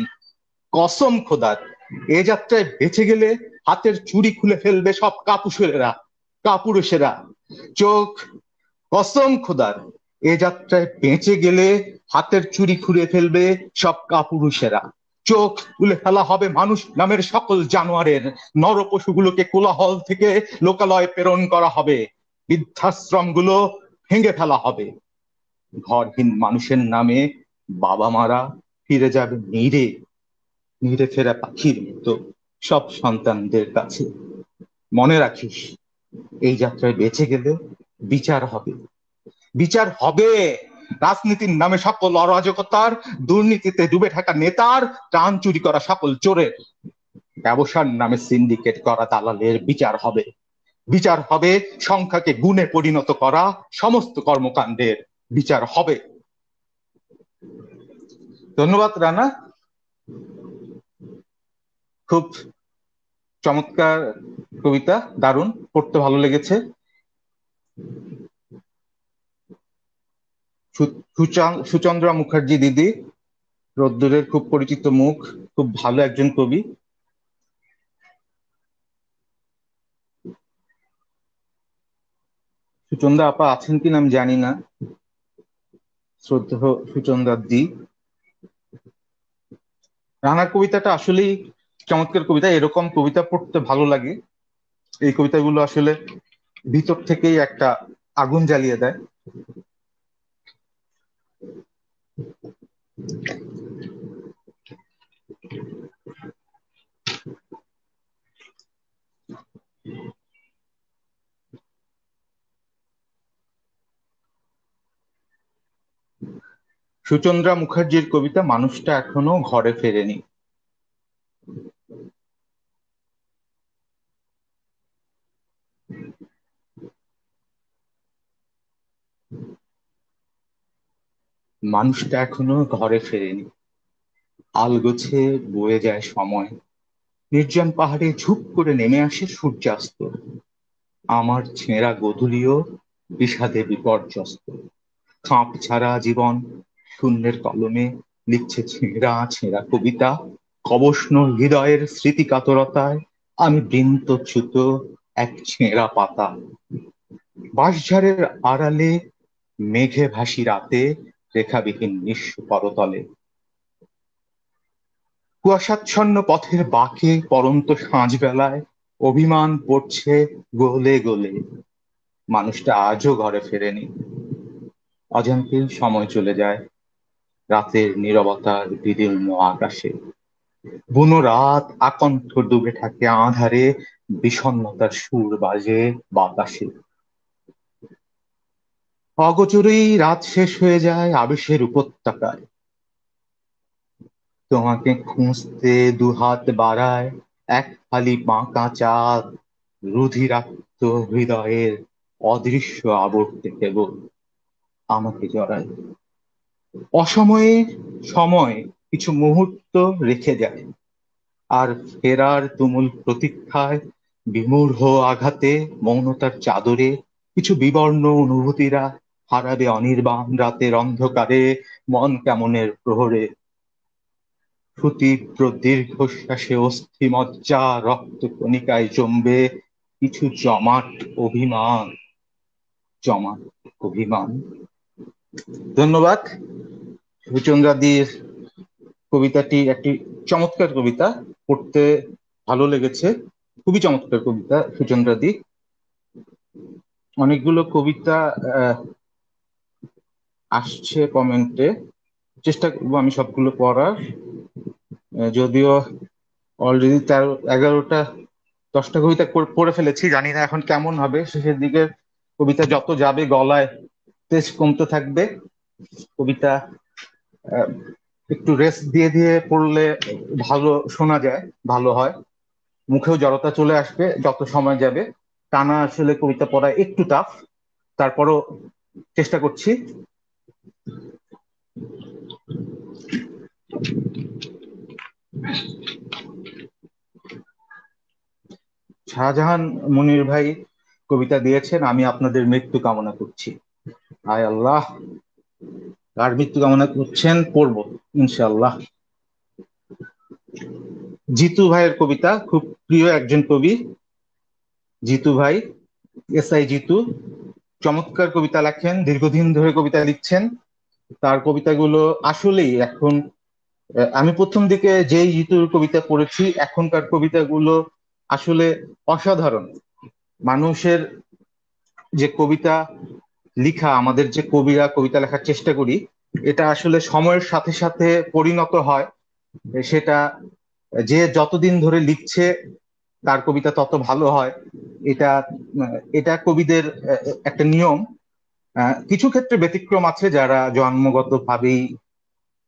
Speaker 1: কসম খোদার, এ যাত্রায় বেঁচে গেলে হাতের চুড়ি খুলে ফেলবে সব কাপুরুষেরা, কাপুরুষেরা। চোখ, কসম খোদার, এ যাত্রায় বেঁচে গেলে হাতের চুড়ি খুলে ফেলবে সব কাপুরুষেরা। চোখ তুলে ফেলা হবে মানুষ নামের সকল জানোয়ারের। নর পশুগুলোকে কোলাহল থেকে লোকালয়ে প্রেরণ করা হবে। বৃদ্ধাশ্রমগুলো ভেঙে ফেলা হবে। ঘরহীন মানুষের নামে বাবা মারা ফিরে যাবে নিরে, নিরে ফেরা পাখির মতো সব সন্তানদের কাছে। মনে রাখিস, এই যাত্রায় বেঁচে গেলে বিচার হবে, বিচার হবে। রাজনীতির নামে সকল অরাজকতার, দুর্নীতিতে ডুবে থাকা নেতার, প্রাণ চুরি করা সকল চোরের, ব্যবসার নামে সিন্ডিকেট করা দালালের বিচার হবে। বিচার হবে সংখ্যাকে গুণে পরিণত করা সমস্ত কর্মকাণ্ডের, বিচার হবে। ধন্যবাদ রানা, খুব চমৎকার কবিতা, দারুণ, পড়তে ভালো লেগেছে। সুচন্দ্রা মুখার্জি দিদি, রোদ্দুরের খুব পরিচিত মুখ, খুব ভালো একজন কবি। সুচন্দ্রা আপা আছেন কিনা আমি জানি না। শ্রদ্ধেয় সুচন্দ্রা দি। রানার কবিতাটা আসলেই চমৎকার কবিতা, এরকম কবিতা পড়তে ভালো লাগে। এই কবিতাগুলো আসলে ভিতর থেকেই একটা আগুন জ্বালিয়ে দেয়। সুচন্দ্রা মুখার্জির কবিতা মানুষটা এখনো ঘরে ফেরেনি। মানুষটা এখনো ঘরে ফেরেনি। আলগোছে বয়ে যায় সময়, নির্জন পাহাড়ে ঝুপ করে নেমে আসে সূর্যাস্ত। আমার ছেঁড়া গোধূলিও বিষাদে বিপর্যস্ত। খাপ ছাড়া জীবন শূন্যের কলমে লিখছে ছেঁড়া ছেঁড়া কবিতা। কবষ্ণ হৃদয়ের স্মৃতি কাতরতায় আমি বৃন্তচ্যুত এক ছেঁড়া পাতা। বাঁশঝাড়ের আড়ালে মেঘে ভাসি রাতে, রেখাবিহীন নিঃস্ব করতলে। কুয়াশাচ্ছন্ন পথের বাঁকে পরন্ত সাঁঝ বেলায় অভিমান পড়ছে গোলে গোলে। মানুষটা আজও ঘরে ফেরেনি। অজান্তেই সময় চলে যায় রাতের নীরবতার বিদীর্ণ আকাশে। বুনো রাত আকণ্ঠ ডুবে থাকে আঁধারে, বিষণ্ণতার সুর বাজে বাতাসে। অগোচরেই রাত শেষ হয়ে যায় আবেশের উপত্যকায়। তোমাকে খুঁজতে দুহাত বাড়ায় এক ফালি বাঁকা চাঁদ, রুধিরাক্ত হৃদয়ের
Speaker 2: অদৃশ্য আবর্তে কেবল আমাকে জড়ায়। অসময়ের সময় কিছু মুহূর্ত রেখে যায়, আর ফেরার তুমুল প্রতীক্ষায়, বিমূঢ় আঘাতে, মৌনতার চাদরে কিছু বিবর্ণ অনুভূতিরা হারাবে অনির্বাণ রাতের অন্ধকারে, মন কেমনের প্রহরে। সুতীব্র দীর্ঘশ্বাসে অস্থি মজ্জা রক্ত কণিকায় জমবে কিছু জমাট অভিমান, জমাট অভিমান। ধন্যবাদ। সুচন্দ্রাদির কবিতাটি একটি চমৎকার কবিতা, পড়তে ভালো লেগেছে। খুবই চমৎকার কবিতা সুচন্দ্রাদি। অনেকগুলো কবিতা আসছে কমেন্টে, চেষ্টা করবো আমি সবগুলো পড়ার। যদিও অলরেডি 11টা 10টা কবিতা পড়ে ফেলেছি, জানি না এখন কেমন হবে। শেষের দিকে কবিতা যত যাবে গলায় তেজ কমতে থাকবে। কবিতা আহ, একটু রেস্ট দিয়ে দিয়ে পড়লে ভালো শোনা যায়, ভালো হয়। মুখেও জড়তা চলে আসবে যত সময় যাবে। টানা আসলে কবিতা পড়া একটু টাফ, তারপরও চেষ্টা করছি। শাহজাহান মুনির ভাই কবিতা দিয়েছেন, আমি আপনাদের মৃত্যু কামনা করছি। আয় আল্লাহ, কার মৃত্যু কামনা করছেন পড়বো ইনশাআল্লাহ। জিতু ভাইয়ের কবিতা, খুব প্রিয় একজন কবি জিতু ভাই, এসআই জিতু। চমৎকার কবিতা লেখেন, দীর্ঘদিন ধরে কবিতা লিখছেন। তার কবিতাগুলো আসলেই এখন, আমি প্রথম দিকে যেই জিতুর কবিতা পড়েছি, এখনকার কবিতাগুলো আসলে অসাধারণ। মানুষের যে কবিতা লিখা, আমাদের যে কবিরা কবিতা লেখার চেষ্টা করি, এটা আসলে সময়ের সাথে সাথে পরিণত হয়। সেটা যে যতদিন ধরে লিখছে তার কবিতা তত ভালো হয়। এটা এটা কবিদের একটা নিয়ম। কিছু ক্ষেত্রে ব্যতিক্রম আছে, যারা জন্মগতভাবেই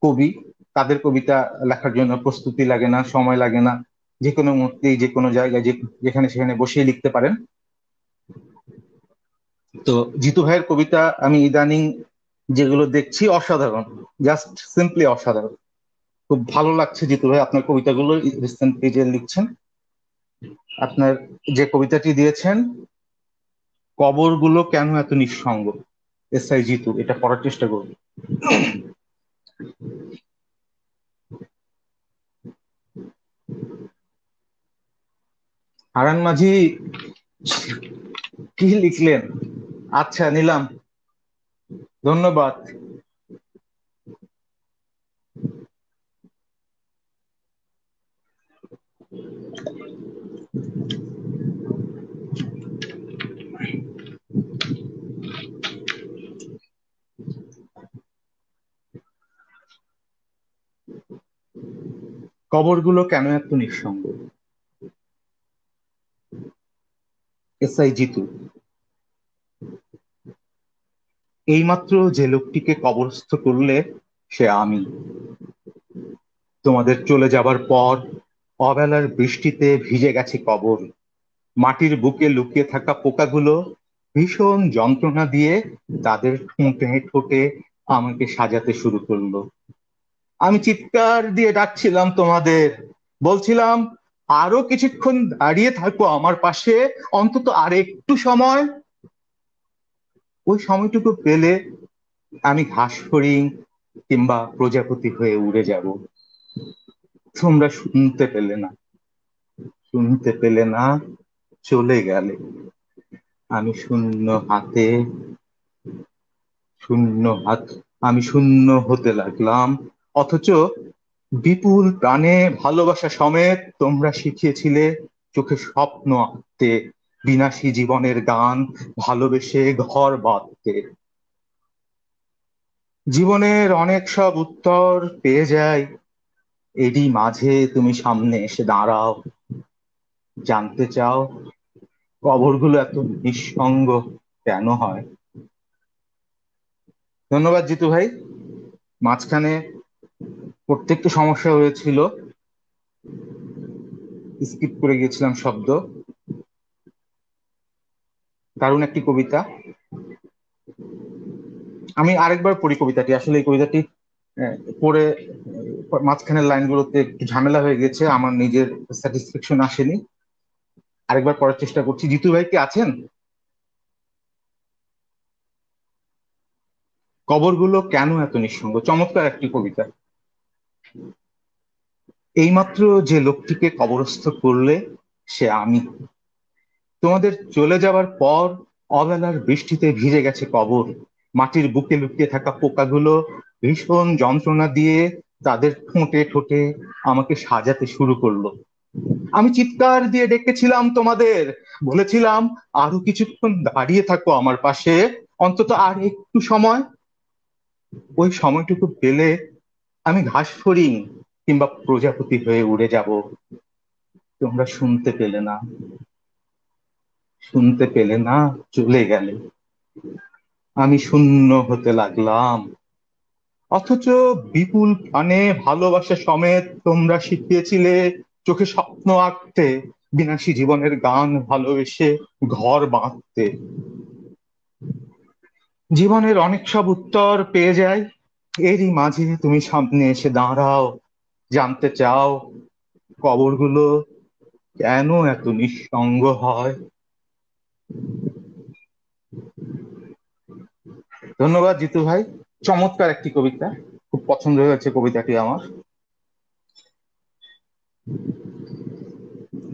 Speaker 2: কবি, তাদের কবিতা লেখার জন্য প্রস্তুতি লাগে না, সময় লাগে না, যে কোনো মুহূর্তেই যে কোনো জায়গায় যেখানে সেখানে বসেই লিখতে পারেন। তো জিতু ভাইয়ের কবিতা আমি ইদানিং যেগুলো দেখছি অসাধারণ, জাস্ট সিম্পলি অসাধারণ। খুব ভালো লাগছে জিতু ভাই, আপনার কবিতাগুলো রিসেন্টলি যে লিখছেন। আপনার যে কবিতাটি দিয়েছেন, কবরগুলো কেন এত নিঃসঙ্গ, এসআই জিতু, এটা পড়ার চেষ্টা করুন। হারান মাঝি কি লিখলেন? আচ্ছা, নিলাম, ধন্যবাদ। কবরগুলো কেন এত নিঃসঙ্গ, এসআই জিতু। এইমাত্র যে লোকটিকে কবরস্থ করলে সে আমি। তোমাদের চলে যাবার পর অবেলার বৃষ্টিতে ভিজে গেছে কবর। মাটির বুকে লুকিয়ে থাকা পোকাগুলো ভীষণ যন্ত্রণা দিয়ে তাদের ঠোঁটে ঠোঁটে আমাকে সাজাতে শুরু করলো। আমি চিৎকার দিয়ে ডাকছিলাম তোমাদের, বলছিলাম আরো কিছুক্ষণ দাঁড়িয়ে থাকো আমার পাশে, অন্তত আর একটু সময়। ওই সময়টুকু পেলে আমি ঘাস ফড়িং কিংবা প্রজাপতি হয়ে উড়ে যাব। তোমরা শুনতে পেলে না, শুনতে পেলে না, চলে গেলে। আমি শূন্য হাতে, শূন্য হাত, আমি শূন্য হতে লাগলাম। অথচ বিপুল প্রাণে ভালোবাসা সমেত তোমরা শিখিয়েছিলে চোখে স্বপ্ন আঁকতে, বিনাশী জীবনের গান ভালোবেসে ঘর বাঁধতে। জীবনের অনেক সব উত্তর পেয়ে যাই, এরই মাঝে তুমি সামনে এসে দাঁড়াও। জানতে চাও কবরগুলো এত নিঃসঙ্গ কেন হয়। ধন্যবাদ জিতু ভাই। মাঝখানে পড়তে একটু সমস্যা হয়েছিল, স্কিপ করে গিয়েছিলাম শব্দ। দারুণ একটি কবিতা। আমি আরেকবার পড়ি কবিতাটি। আসলে এই কবিতাটি পড়ে মাঝখানের লাইনগুলোতে একটু ঝামেলা হয়ে গেছে, আমার নিজের স্যাটিসফ্যাকশন আসেনি। আরেকবার পড়ার চেষ্টা করছি। জিতু ভাই কি আছেন? কবরগুলো কেন এত নিঃসঙ্গ, চমৎকার একটি কবিতা। এইমাত্র যে লোকটিকে কবরস্থ করলে সে আমি। তোমাদের চলে যাবার পর অবেলার বৃষ্টিতে ভিজে গেছে কবর। মাটির বুকে লুকিয়ে থাকা পোকাগুলো ভীষণ যন্ত্রণা দিয়ে তাদের ঠোঁটে ঠোঁটে আমাকে সাজাতে শুরু করলো। আমি চিৎকার দিয়ে ডেকেছিলাম তোমাদের, বলেছিলাম আরো কিছুক্ষণ দাঁড়িয়ে থাকো আমার পাশে, অন্তত আর একটু সময়। ওই সময়টুকু পেলে আমি ঘাস ফড়িং কিংবা প্রজাপতি হয়ে উড়ে যাব। তোমরা শুনতে পেলে না, শুনতে পেলে না, চলে গেলে। আমি শূন্য হতে লাগলাম। অথচ বিপুল প্রাণে ভালোবাসা সমেত তোমরা শিখিয়েছিলে চোখে স্বপ্ন আঁকতে, বিনাশী জীবনের গান ভালোবেসে ঘর বাঁধতে। জীবনের অনেক সব উত্তর পেয়ে যাই, এরই মাঝে তুমি সামনে এসে দাঁড়াও, জানতে চাও কবরগুলো কেন এত নিঃসঙ্গ হয়। ধন্যবাদ জিতু ভাই, চমৎকার একটি কবিতা, খুব পছন্দ হয়েছে কবিতাটি আমার।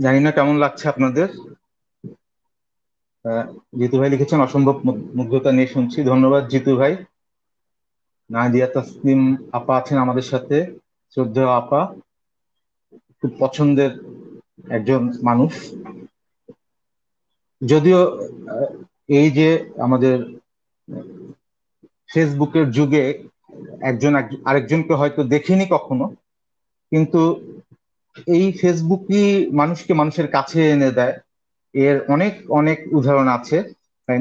Speaker 2: জানি না কেমন লাগছে আপনাদের। জিতু ভাই লিখেছেন অসম্ভব মুগ্ধতা নিয়ে শুনছি, ধন্যবাদ জিতু ভাই। নাদিয়া তাসনিম আপা আছেন আমাদের সাথে, শ্রদ্ধেয় আপা, খুব পছন্দের একজন মানুষ। যদিও এই যে আমাদের ফেসবুকের যুগে একজন আরেকজনকে হয়তো দেখিনি কখনো, কিন্তু এই ফেসবুকই মানুষকে মানুষের কাছে এনে দেয়, এর অনেক অনেক উদাহরণ আছে।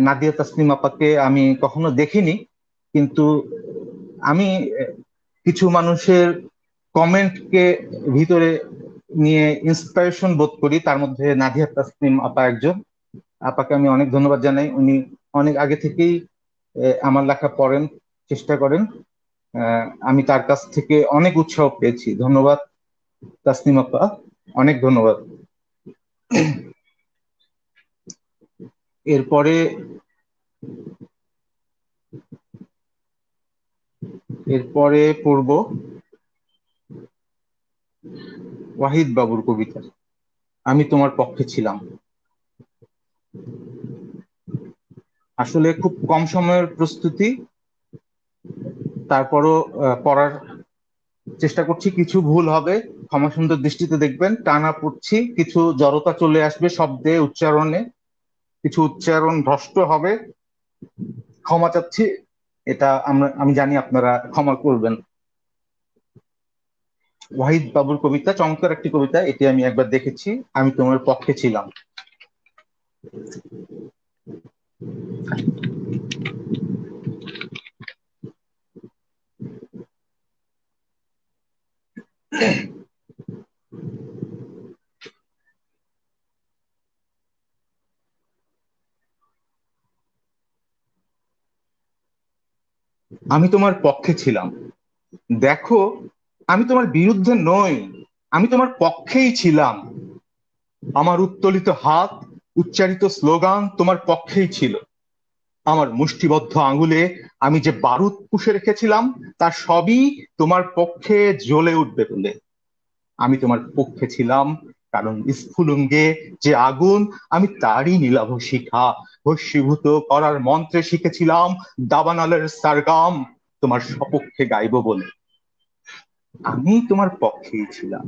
Speaker 2: নাদিয়া তাসনিম আপাকে আমি কখনো দেখিনি, কিন্তু আমি কিছু মানুষের কমেন্টকে ভিতরে নিয়ে ইন্সপিরেশন বোধ করি, তার মধ্যে নাদিয়া তাসনিম আপা একজন। আপাকে আমি অনেক ধন্যবাদ জানাই, উনি অনেক আগে থেকেই আমার লেখা পড়েন, চেষ্টা করেন। আমি তার কাছ থেকে অনেক উৎসাহ পেয়েছি। ধন্যবাদ তাসনিম আপা, অনেক ধন্যবাদ। এরপরে এরপরে পড়ব ওয়াহিদ বাবুর কবিতা, আমি তোমার পক্ষে ছিলাম। আসলে খুব কম সময়ের প্রস্তুতি, তারপরও পড়ার চেষ্টা করছি। কিছু ভুল হবে, ক্ষমা সুন্দর দৃষ্টিতে দেখবেন। টানা পড়ছি, কিছু জড়তা চলে আসবে শব্দে, উচ্চারণে, কিছু উচ্চারণ ভ্রষ্ট হবে, ক্ষমা চাচ্ছি। এটা আমি জানি আপনারা ক্ষমা করবেন। ওয়াহিদ বাবুর কবিতা, চমৎকার একটি কবিতা, এটি আমি একবার দেখেছি, আমি তোমার পক্ষে ছিলাম। আমি তোমার পক্ষে ছিলাম, দেখো আমি তোমার বিরুদ্ধে নই, আমি তোমার পক্ষেই ছিলাম। আমার উত্তোলিত হাত, উচ্চারিত স্লোগান তোমার পক্ষেই ছিল। আমার মুষ্টিবদ্ধ আঙুলে আমি যে বারুদ পুষে রেখেছিলাম তার সবই তোমার পক্ষে জ্বলে উঠবে বলে। আমি তোমার পক্ষে ছিলাম, কারণ স্ফুলিঙ্গে যে আগুন, আমি তারই নীলাভ শিখা ভস্মীভূত করার মন্ত্রে শিখেছিলাম দাবানলের সারগাম তোমার সপক্ষে গাইব বলে। আমি তোমার পক্ষেই ছিলাম।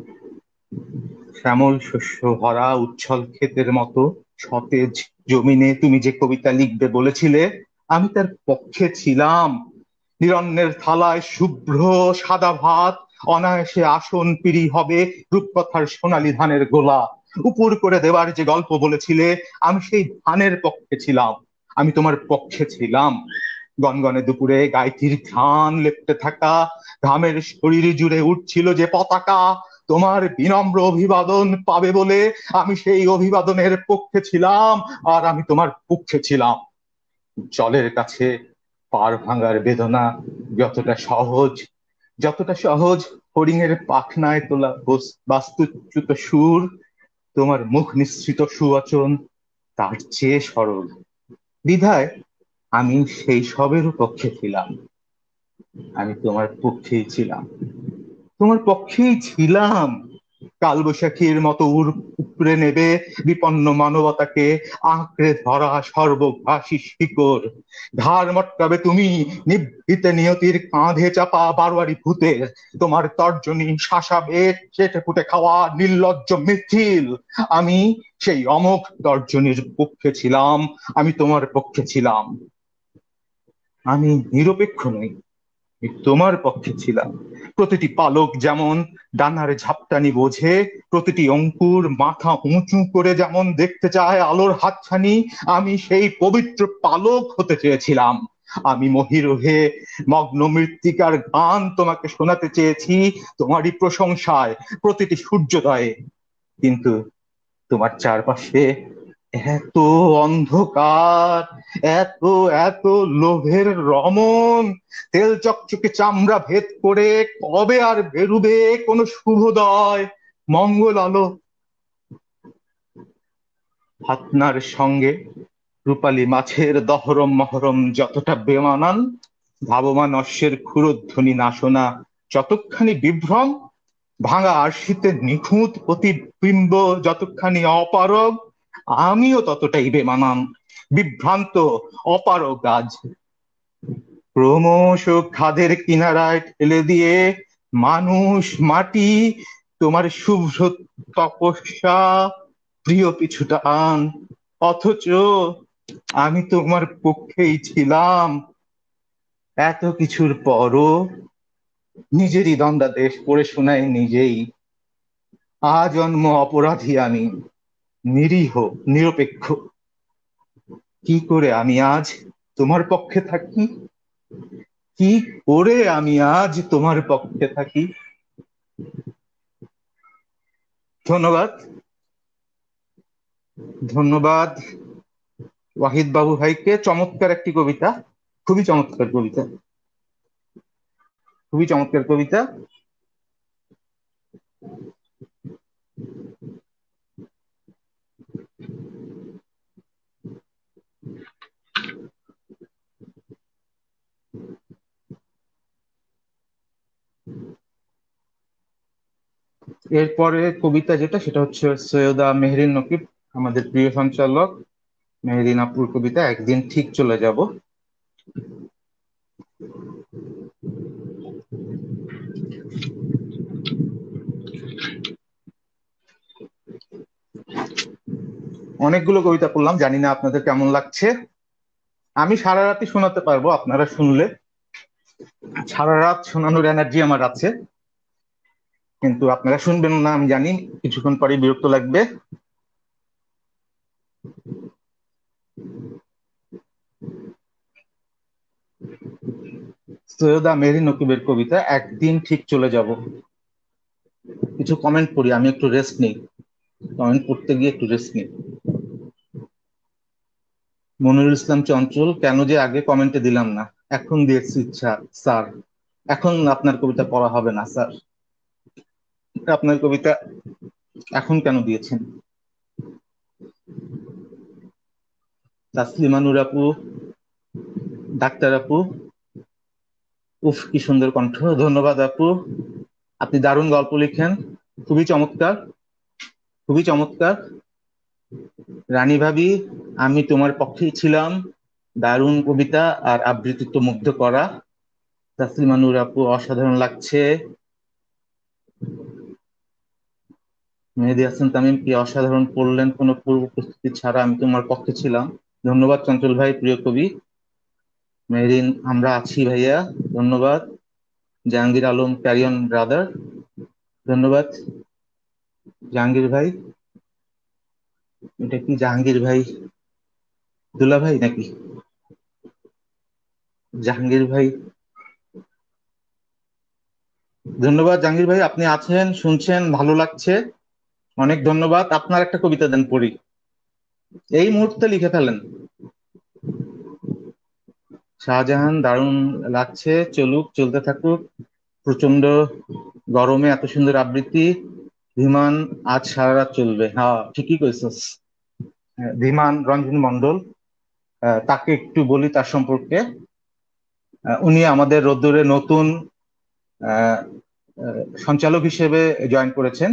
Speaker 2: শ্যামল শস্য ভরা উচ্ছল ক্ষেতের মতো সতেজ জমিনে তুমি যে কবিতা লিখবে বলেছিলে, আমি তার পক্ষে ছিলাম। নিরন্নের থালায় শুভ্র সাদা ভাত অনায়াসে আসন পিড়ি হবে রূপকথার সোনালী ধানের গোলা উপর করে দেওয়ার যে গল্প বলেছিলে, আমি সেই ধানের পক্ষে ছিলাম। আমি তোমার পক্ষে ছিলাম। গনগনে দুপুরে গাইতির ঘ্রাণ লেপটে থাকা, ঘামের শরীর জুড়ে উঠছিল যে পতাকা, তোমার বিনম্র অভিবাদন পাবে বলে আমি সেই অভিবাদনের পক্ষে ছিলাম, আর আমি তোমার পক্ষে চ্ছিলাম। জলের কাছে পার ভাঙার বেদনা যতটা সহজ, যতটা সহজ হরিণের পাখনায় তোলা বাস্তুচ্যুত সুর, তোমার মুখ নিঃসৃত সুবচন তার চেয়ে সরল। বিধায় আমি সেই সবেরও পক্ষে ছিলাম, আমি তোমার পক্ষেই ছিলাম, তোমার পক্ষেই ছিলাম। কালবৈশাখীর মতো উপড়ে নেবে বিপন্ন মানবতাকে, আঁকড়ে ধরা সর্বগ্রাসী শিকড়। ঘাড় মটকাবে তুমি নিভৃতে নিয়তির কাঁধে চাপা বারোয়ারি ভূতের, তোমার তর্জনী শাসাবে চেটে পুটে খাওয়া নির্লজ্জ মিছিল। আমি সেই অমোঘ তর্জনীর পক্ষে ছিলাম, আমি তোমার পক্ষে ছিলাম। আমি নিরপেক্ষ নই, তোমার পক্ষে ছিলাম। প্রতিটি পালক যেমন ডানার ঝাপটানি বোঝে, প্রতিটি অঙ্কুর মাথা উঁচু করে যেমন দেখতে চায় আলোর হাতছানি, আমি সেই পবিত্র পালক হতে চেয়েছিলাম। আমি মহিরহে মগ্ন মৃত্তিকার গান তোমাকে শোনাতে চেয়েছি, তোমারই প্রশংসায় প্রতিটি সূর্যোদয়ে। কিন্তু তোমার চারপাশে এত অন্ধকার, এত এত লোভের রমণ, তেল চকচকে চামড়া ভেদ করে কবে আর বেরুবে কোনো শুভোদয়, মঙ্গল আলো। ফাতনার সঙ্গে রূপালী মাছের দহরম মহরম যতটা বেমানান, ধাবমান অশ্বের ক্ষুরধ্বনি না শোনা যতখানি বিভ্রম, ভাঙা আরশিতে নিখুঁত প্রতিবিম্ব যতখানি অপারগ, আমিও ততটাই বেমানান, বিভ্রান্ত, অপারগ আজ। ক্রমশ খাদের কিনারায় ঠেলে দিয়ে মানুষ মাটি তোমার শুভ্র তপস্যা প্রিয় পিছু টান, অথচ আমি তোমার পক্ষেই ছিলাম। এত কিছুর পরও নিজেরই দণ্ডাদেশ পড়ে শোনাই নিজেই। আজন্ম অপরাধী আমি, নিরীহ, নিরপেক্ষ। কি করে আমি আজ তোমার পক্ষে থাকি, কি করে আমি আজ তোমার পক্ষে থাকি? ধন্যবাদ। ধন্যবাদ ওয়াহিদ বাবু ভাইকে। চমৎকার একটি কবিতা, খুবই চমৎকার কবিতা, খুবই চমৎকার কবিতা। এরপরে কবিতা যেটা, সেটা হচ্ছে সৈয়দা মেহরিন নকিব, আমাদের প্রিয় সঞ্চালক মেহরিন আপুর কবিতা একদিন ঠিক চলে যাব। অনেকগুলো কবিতা পড়লাম, জানি না আপনাদের কেমন লাগছে। আমি সারা রাতই শোনাতে পারবো, আপনারা শুনলে সারা রাত শোনানোর এনার্জি আমার আছে, কিন্তু আপনারা শুনবেন না আমি জানি, কিছুক্ষণ পরে বিরক্ত লাগবে। সৈয়দা মেহরিন নকিবের কবিতা একদিন ঠিক চলে যাব। কিছু কমেন্ট পড়ি, আমি একটু রেস্ট নিই, কমেন্ট পড়তে গিয়ে একটু রেস্ট নিই। মনিরুল ইসলাম চঞ্চল, কেন যে আগে কমেন্টে দিলাম না, এখন দিয়েছি ইচ্ছা স্যার। এখন আপনার কবিতা পড়া হবে না স্যার, আপনার কবিতা এখন কেন দিয়েছেন? তাসলিমা নূর আপু, ডাক্তার আপু, উফ কি সুন্দর কণ্ঠ, ধন্যবাদ আপু। আপনি দারুণ গল্প লিখেন, খুবই চমৎকার, খুবই চমৎকার। রানী ভাবি, আমি তোমার পক্ষেই ছিলাম, দারুণ কবিতা আর আবৃত্তি তো মুগ্ধ করা। তাসলিমা নূর আপু, অসাধারণ লাগছে। মেহেদী হাসান তামিম, কি অসাধারণ পড়লেন, কোনো পূর্ব প্রস্তুতি ছাড়া, আমি তোমার পক্ষে ছিলাম। ধন্যবাদ চঞ্চল ভাই, প্রিয় কবি। মেহরিন, আমরা আছি ভাইয়া, ধন্যবাদ। জাহাঙ্গীর আলম, ক্যারিয়ন ব্রাদার, ধন্যবাদ। জাহাঙ্গীর ভাই, এটা কি জাহাঙ্গীর ভাই দুলা ভাই নাকি? জাহাঙ্গীর ভাই, ধন্যবাদ জাহাঙ্গীর ভাই, আপনি আছেন, শুনছেন, ভালো লাগছে। অনেক ধন্যবাদ। আপনার একটা কবিতা দেন পড়ি, এই মুহূর্তে লিখে ফেলেন। শাহজাহান, দারুণ লাগছে, চলুক, চলতে থাকুক। প্রচন্ড গরমে এত সুন্দর আবৃত্তি। ধীমান, আজ সারা রাত চলবে, হ্যাঁ ঠিকই কইছস। ধীমান রঞ্জন মন্ডল, তাকে একটু বলি তার সম্পর্কে। উনি আমাদের রোদ্দুরে নতুন আহ, সঞ্চালক হিসেবে জয়েন করেছেন।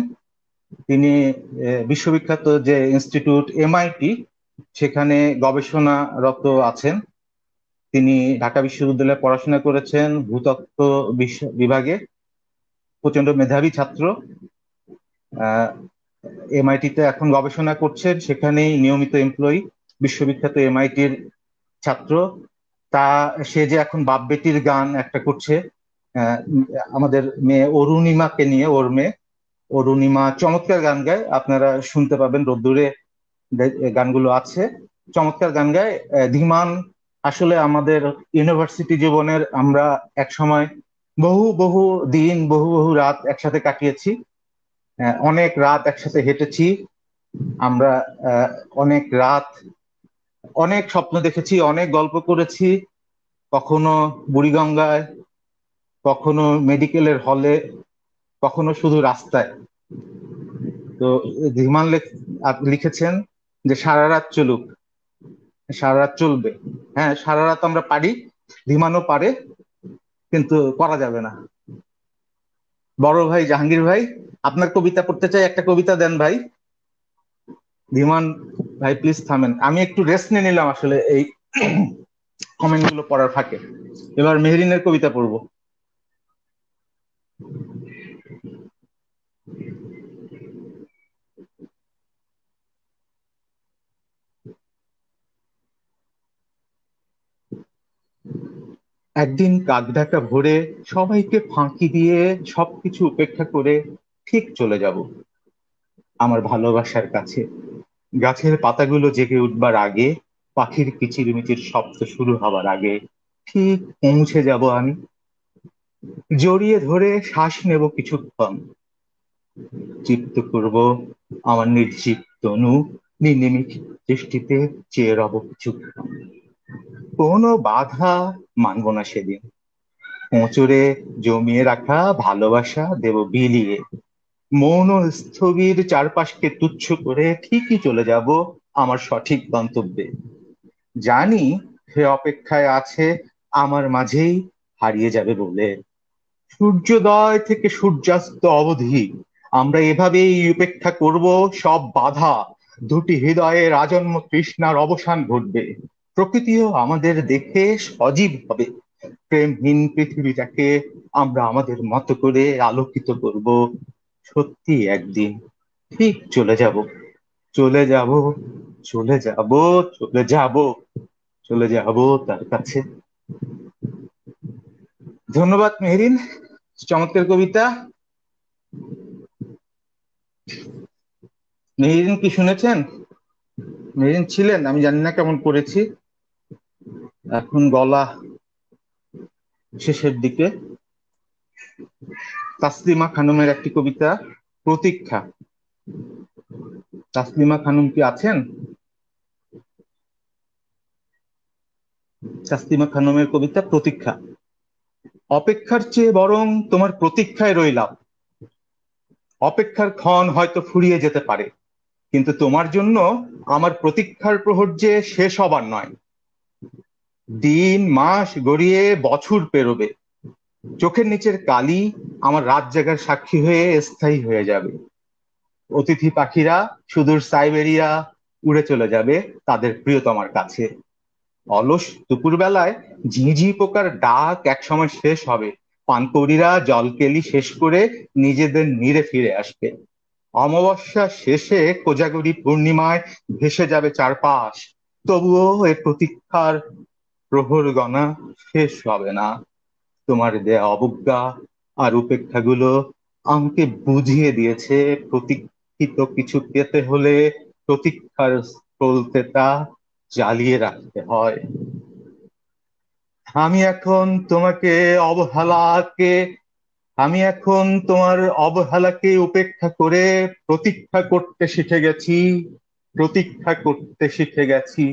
Speaker 2: তিনি বিশ্ববিখ্যাত যে ইনস্টিটিউট এমআইটি, সেখানে গবেষণারত আছেন। তিনি ঢাকা বিশ্ববিদ্যালয়ে পড়াশোনা করেছেন ভূতত্ত্ব বিভাগে। প্রচন্ড মেধাবী ছাত্র। এমআইটিতে এখন গবেষণা করছেন, সেখানেই নিয়মিত এমপ্লয়ি, বিশ্ববিখ্যাত এমআইটির ছাত্র। তা সে যে এখন বাপ বেটির গান একটা করছে আহ, আমাদের মেয়ে অরুণিমাকে নিয়ে, ওর মেয়ে অরুণিমা চমৎকার গান গায়, আপনারা শুনতে পাবেন রোদ্দুরে গানগুলো আছে, চমৎকার গান গায়। ধীমান আসলে আমাদের ইউনিভার্সিটি জীবনের, আমরা এক সময় বহু বহু দিন, বহু বহু রাত একসাথে কাটিয়েছি। অনেক রাত একসাথে হেঁটেছি আমরা। আহ, অনেক রাত, অনেক স্বপ্ন দেখেছি, অনেক গল্প করেছি। কখনো বুড়িগঙ্গায়, কখনো মেডিকেলের হলে, কখনো শুধু রাস্তায়। তো ধীমান লিখেছেন যে সারা রাত চলুক, সারা রাত চলবে। হ্যাঁ, সারা রাত আমরা পারি, ধীমানও পারে, কিন্তু করা যাবে না। বড় ভাই জাহাঙ্গীর ভাই, আপনার কবিতা পড়তে চাই, একটা কবিতা দেন ভাই। ধীমান ভাই প্লিজ থামেন, আমি একটু রেস্ট নিয়ে নিলাম আসলে এই কমেন্ট গুলো পড়ার ফাঁকে। এবার মেহরিনের কবিতা পড়বো। একদিন কাকডাকা ভোরে, সবাইকে ফাঁকি দিয়ে, সবকিছু উপেক্ষা করে ঠিক চলে যাব আমার ভালোবাসার কাছে। গাছের পাতাগুলো জেগে উঠবার আগে, পাখির কিচিরমিচির শব্দ শুরু হবার আগে ঠিক পৌঁছে যাব আমি। জড়িয়ে ধরে শ্বাস নেব কিছুক্ষণ, চিত্ত করব আমার নির্জীব তনু, নির্নিমিষ দৃষ্টিতে চেয়ে রব কিছুক্ষণ। কোনো বাধা মানব না সেদিন, হোঁচড়ে জমিয়ে রাখা ভালোবাসা দেব বিলিয়ে। মৌন স্থবির চারপাশকে তুচ্ছ করে ঠিকই চলে যাব আমার সঠিক গন্তব্যে। জানি সে অপেক্ষায় আছে আমার মাঝেই হারিয়ে যাবে বলে। সূর্যোদয় থেকে সূর্যাস্ত অবধি আমরা এভাবেই উপেক্ষা করব সব বাধা। দুটি হৃদয়ের আজন্ম তৃষ্ণার অবসান ঘটবে, প্রকৃতিও আমাদের দেখে সজীব হবে। প্রেমহীন পৃথিবীটাকে আমরা আমাদের মতো করে আলোকিত করব। সত্যি একদিন ঠিক চলে যাব, চলে যাব, চলে যাব, চলে যাব, চলে যাব তার কাছে। ধন্যবাদ মেহরিন, চমৎকার কবিতা। মেহরিন কি শুনেছেন? মেহরিন ছিলেন, আমি জানি না কেমন করেছি, এখন গলা শেষের দিকে। তাসলিমা খানমের একটি কবিতা, প্রতীক্ষা। তাসলিমা খানম কি আছেন? তাসলিমা খানমের কবিতা প্রতীক্ষা। অপেক্ষার চেয়ে বরং তোমার প্রতীক্ষায় রইলাম। অপেক্ষার ক্ষণ হয়তো ফুরিয়ে যেতে পারে, কিন্তু তোমার জন্য আমার প্রতীক্ষার প্রহর যে শেষ হবার নয়। দিন মাস গড়িয়ে বছর পেরোবে, চোখের নিচের কালি আমার রাত জাগার সাক্ষী হয়ে স্থায়ী হয়ে যাবে। অতিথি পাখিরা সুদূর সাইবেরিয়া উড়ে চলে যাবে তাদের প্রিয়তমার কাছে। অলস দুপুর বেলায় ঝিঁঝি পোকার ডাক একসময় শেষ হবে, পানকৌড়িরা জলকেলি শেষ করে নিজেদের নীড়ে ফিরে আসবে। অমাবস্যা শেষে কোজাগরী পূর্ণিমায় ভেসে যাবে চারপাশ, তবুও এ প্রতীক্ষার প্রহর গণা শেষ হবে না। তোমার দেয়া অবজ্ঞা আর উপেক্ষাগুলো আমাকে বুঝিয়ে দিয়েছে, প্রতীক্ষিত কিছু পেতে হলে প্রতীক্ষার চলতেটা জ্বালিয়ে রাখতে হয়। আমি এখন তোমাকে, অবহেলাকে আমি এখন তোমার অবহেলাকে উপেক্ষা করে প্রতীক্ষা করতে শিখে গেছি, প্রতীক্ষা করতে শিখে গেছি।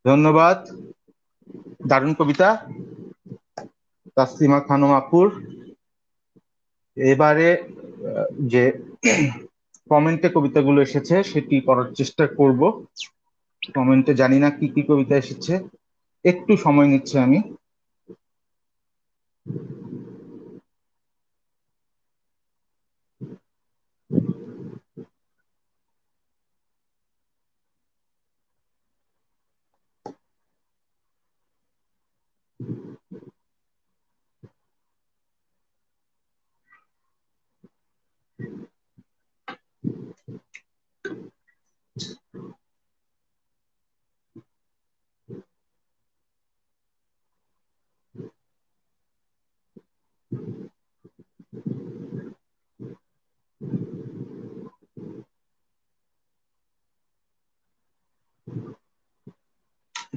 Speaker 2: ধন্যবাদ। দারুণ কবিতা তাসলিমা খানম আপুর। এবারে যে কমেন্টে কবিতাগুলো এসেছে সেটি পড়ার চেষ্টা করব। কমেন্টে জানি না কি কি কবিতা এসেছে, একটু সময় নিচ্ছে আমি।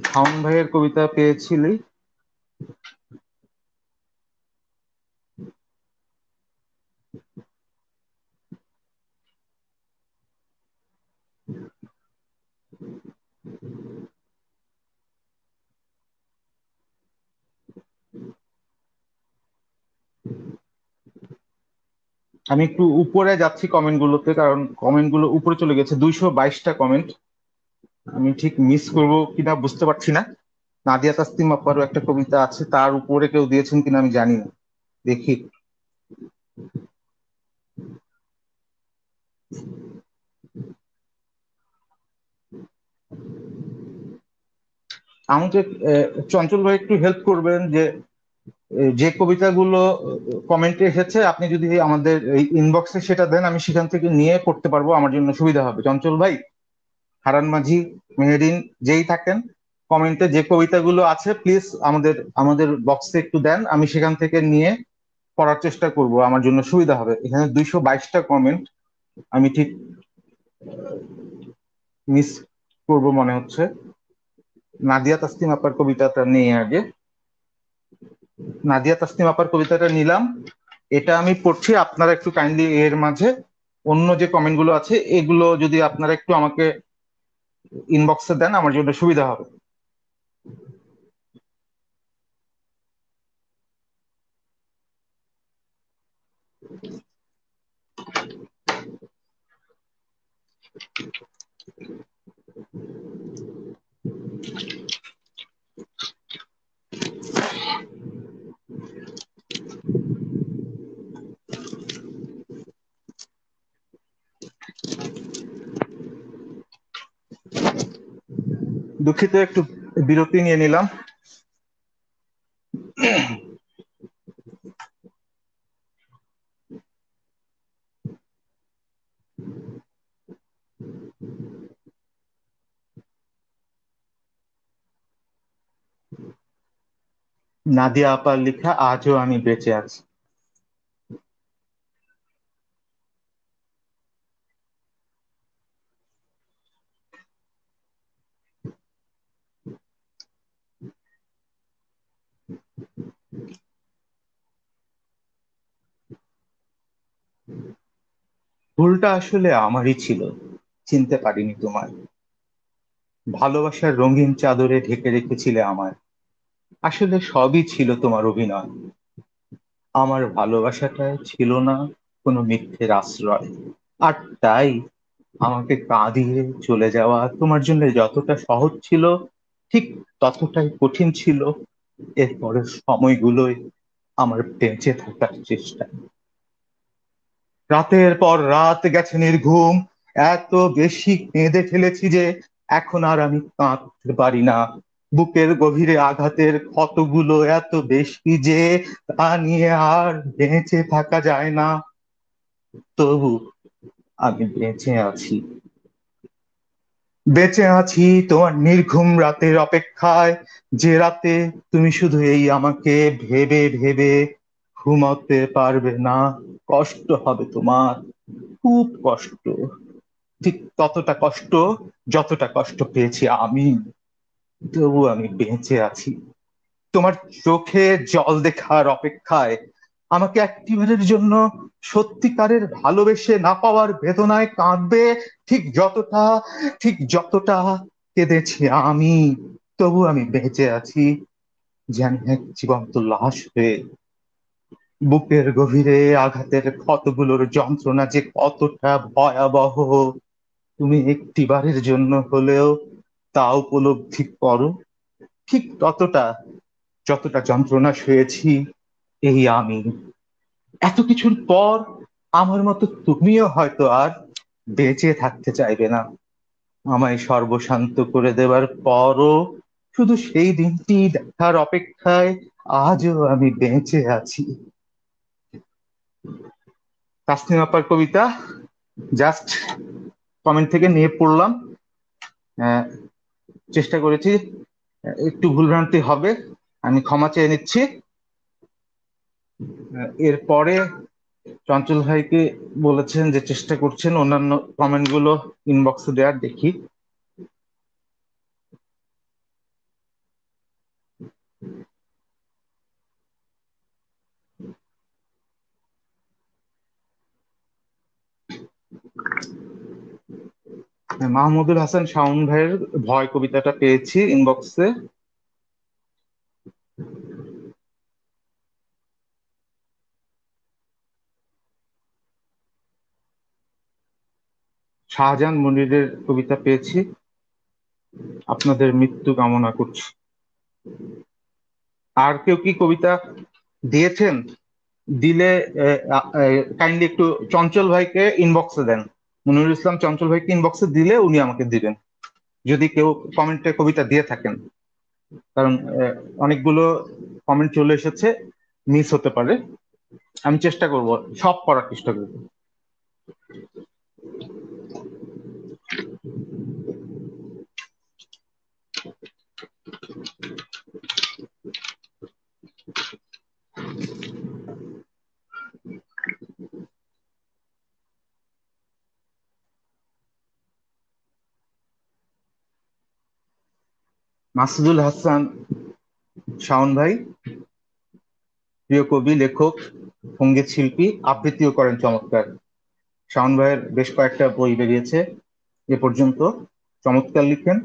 Speaker 2: খাউন ভাইয়ের কবিতা পেয়েছিলি? আমি একটু উপরে যাচ্ছি কমেন্ট গুলোতে, কারণ কমেন্ট গুলো উপরে চলে গেছে, 222টা কমেন্ট। আমি ঠিক মিস করব কিনা বুঝতে পারছি না। নাদিয়া তাসলিম আপারও একটা কবিতা আছে, তার উপরে কেউ দিয়েছেন কিনা আমি জানি না, দেখি। আমাকে চঞ্চল ভাই একটু হেল্প করবেন যে যে কবিতাগুলো কমেন্টে এসেছে আপনি যদি আমাদের এই ইনবক্সে সেটা দেন, আমি সেখান থেকে নিয়ে পড়তে পারবো, আমার জন্য সুবিধা হবে। চঞ্চল ভাই, হারান মাঝি, মেহেদিন, যেই থাকেন, কমেন্টে যে কবিতাগুলো আছে প্লিজ আমাদের আমাদের বক্সে একটু দেন, আমি সেখান থেকে নিয়ে পড়ার চেষ্টা করব, আমার জন্য সুবিধা হবে। এখানে 222টা কমেন্ট, আমি ঠিক মিস করব মনে হচ্ছে। নাদিয়া তাসলিম আপার কবিতাটা নিয়ে আগে, নাদিয়া তাসনিম আপার কবিতাটা নিলাম, এটা আমি পড়ছি। আপনারা একটু কাইন্ডলি এর মাঝে অন্য যে কমেন্ট গুলো আছে এগুলো যদি আপনারা একটু আমাকে ইনবক্সে দেন, আমার জন্য সুবিধা হবে। দুঃখিত, একটু বিরতি নিয়ে নিলাম। নাদিয়া আপার লেখা আজও আমি বেঁচে আছি। ভুলটা আসলে আমারই ছিল, চিনতে পারিনি তোমায়। ভালোবাসার রঙিন চাদরে ঢেকে রেখেছিলে আমায়। আসলে সবই ছিল তোমার অভিনয়। আমার ভালোবাসাটায় ছিল না কোনো মিথ্যের আশ্রয়। আর তাই আমাকে কাঁদিয়ে চলে যাওয়া তোমার জন্য যতটা সহজ ছিল, ঠিক ততটাই কঠিন ছিল এরপরের সময়গুলোয় আমার বেঁচে থাকার চেষ্টা। রাতের পর রাত গেছে নির্ঘুম, এত বেশি কেঁদে ফেলেছি যে এখন আর আমি কাঁদতে পারি না। বুকের গভীরে আঘাতের ক্ষতগুলো এত বেশি যে তা নিয়ে আর বেঁচে থাকা যায় না। তবু আমি বেঁচে আছি, বেঁচে আছি তোমার নির্ঘুম রাতের অপেক্ষায়, যে রাতে তুমি শুধু এই আমাকে ভেবে ভেবে ঘুমাতে পারবে না। কষ্ট হবে তোমার, খুব কষ্ট, ঠিক ততটা কষ্ট যতটা কষ্ট পেয়েছি আমি। তবু আমি বেঁচে আছি, তোমার চোখে জল দেখার অপেক্ষায়, আমাকে একটিবারের জন্য সত্যিকারের ভালোবেসে না পাওয়ার বেদনায় কাঁদবে, ঠিক যতটা কেঁদেছি আমি, তবু আমি বেঁচে আছি, যেন এক জীবন্ত লাশ হয়ে। বুকের গভীরে আঘাতের ক্ষতগুলোর যন্ত্রণা যে কতটা ভয়াবহ, তুমি একটিবারের জন্য হলেও তা উপলব্ধি করো। ঠিক ততটা, যতটা যন্ত্রণা সয়েছি এই আমি। এত কিছুর পর আমার মতো তুমিও হয়তো আর বেঁচে থাকতে চাইবে না। আমায় সর্বশান্ত করে দেবার পরও শুধু সেই দিনটি দেখার অপেক্ষায় আজও আমি বেঁচে আছি। তাসনিম আপার কবিতা, জাস্ট কমেন্ট থেকে নিয়ে পড়লাম। আহ, চেষ্টা করেছি, একটু ভুলভ্রান্তি হবে, আমি ক্ষমা চেয়ে নিচ্ছি। এরপরে চঞ্চল ভাইকে বলেছেন যে চেষ্টা করছেন অন্যান্য কমেন্ট গুলো ইনবক্সে দেওয়ার, দেখি। মাহমুদুল হাসান শাওন ভাইয়ের ভয় কবিতাটা পেয়েছি ইনবক্সে। শাহজাহান মনিরের কবিতা পেয়েছি, আপনাদের মৃত্যু কামনা করছি। আর কেউ কি কবিতা দিয়েছেন? দিলে কাইন্ডলি একটু চঞ্চল ভাইকে ইনবক্সে দেন। মনিরুল ইসলাম চঞ্চল ভাইকে ইনবক্সে দিলে উনি আমাকে দিবেন, যদি কেউ কমেন্টে কবিতা দিয়ে থাকেন। কারণ অনেকগুলো কমেন্ট চলে এসেছে, মিস হতে পারে। আমি চেষ্টা করব, সব করার চেষ্টা করব। মাসুদুল হাসান শাওন ভাই, প্রিয় কবি, লেখক, সঙ্গীত শিল্পী, আবৃত্তিও করেন চমৎকার। শাওন ভাইয়ের বেশ কয়েকটা বই বেরিয়েছে এ পর্যন্ত। চমৎকার লিখেন,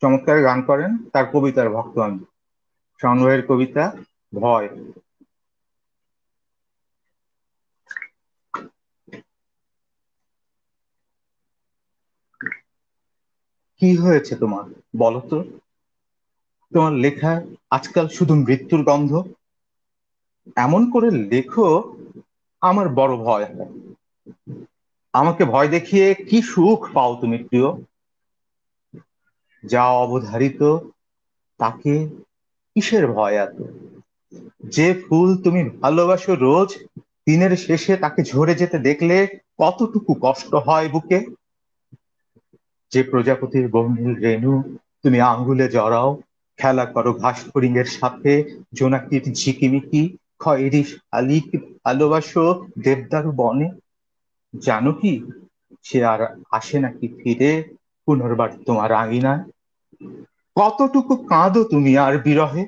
Speaker 2: চমৎকার গান করেন, তার কবিতার ভক্ত আমি। শাওন ভাইয়ের কবিতা ভয়। কি হয়েছে তোমার, বলো তো? তোমার লেখায় আজকাল শুধু মৃত্যুর গন্ধ। এমন করে লেখো, আমার বড় ভয় হয়। আমাকে ভয় দেখিয়ে কি সুখ পাও তুমি, প্রিয়? যা অবধারিত তাকে কিসের ভয় এত? যে ফুল তুমি ভালোবাসো রোজ, দিনের শেষে তাকে ঝরে যেতে দেখলে কতটুকু কষ্ট হয় বুকে? যে প্রজাপতির বর্ণিল রেণু তুমি আঙ্গুলে জড়াও, খেলা করো ঘাস ফড়িংয়ের সাথে, জোনাকির ঝিকিমিকি খয়েরি শালিক ভালোবাসো দেবদারু বনে, জানো কি সে আর আসে নাকি ফিরে পুনর্বার তোমার আঙিনায়? কতটুকু কাঁদো তুমি আর বিরহে,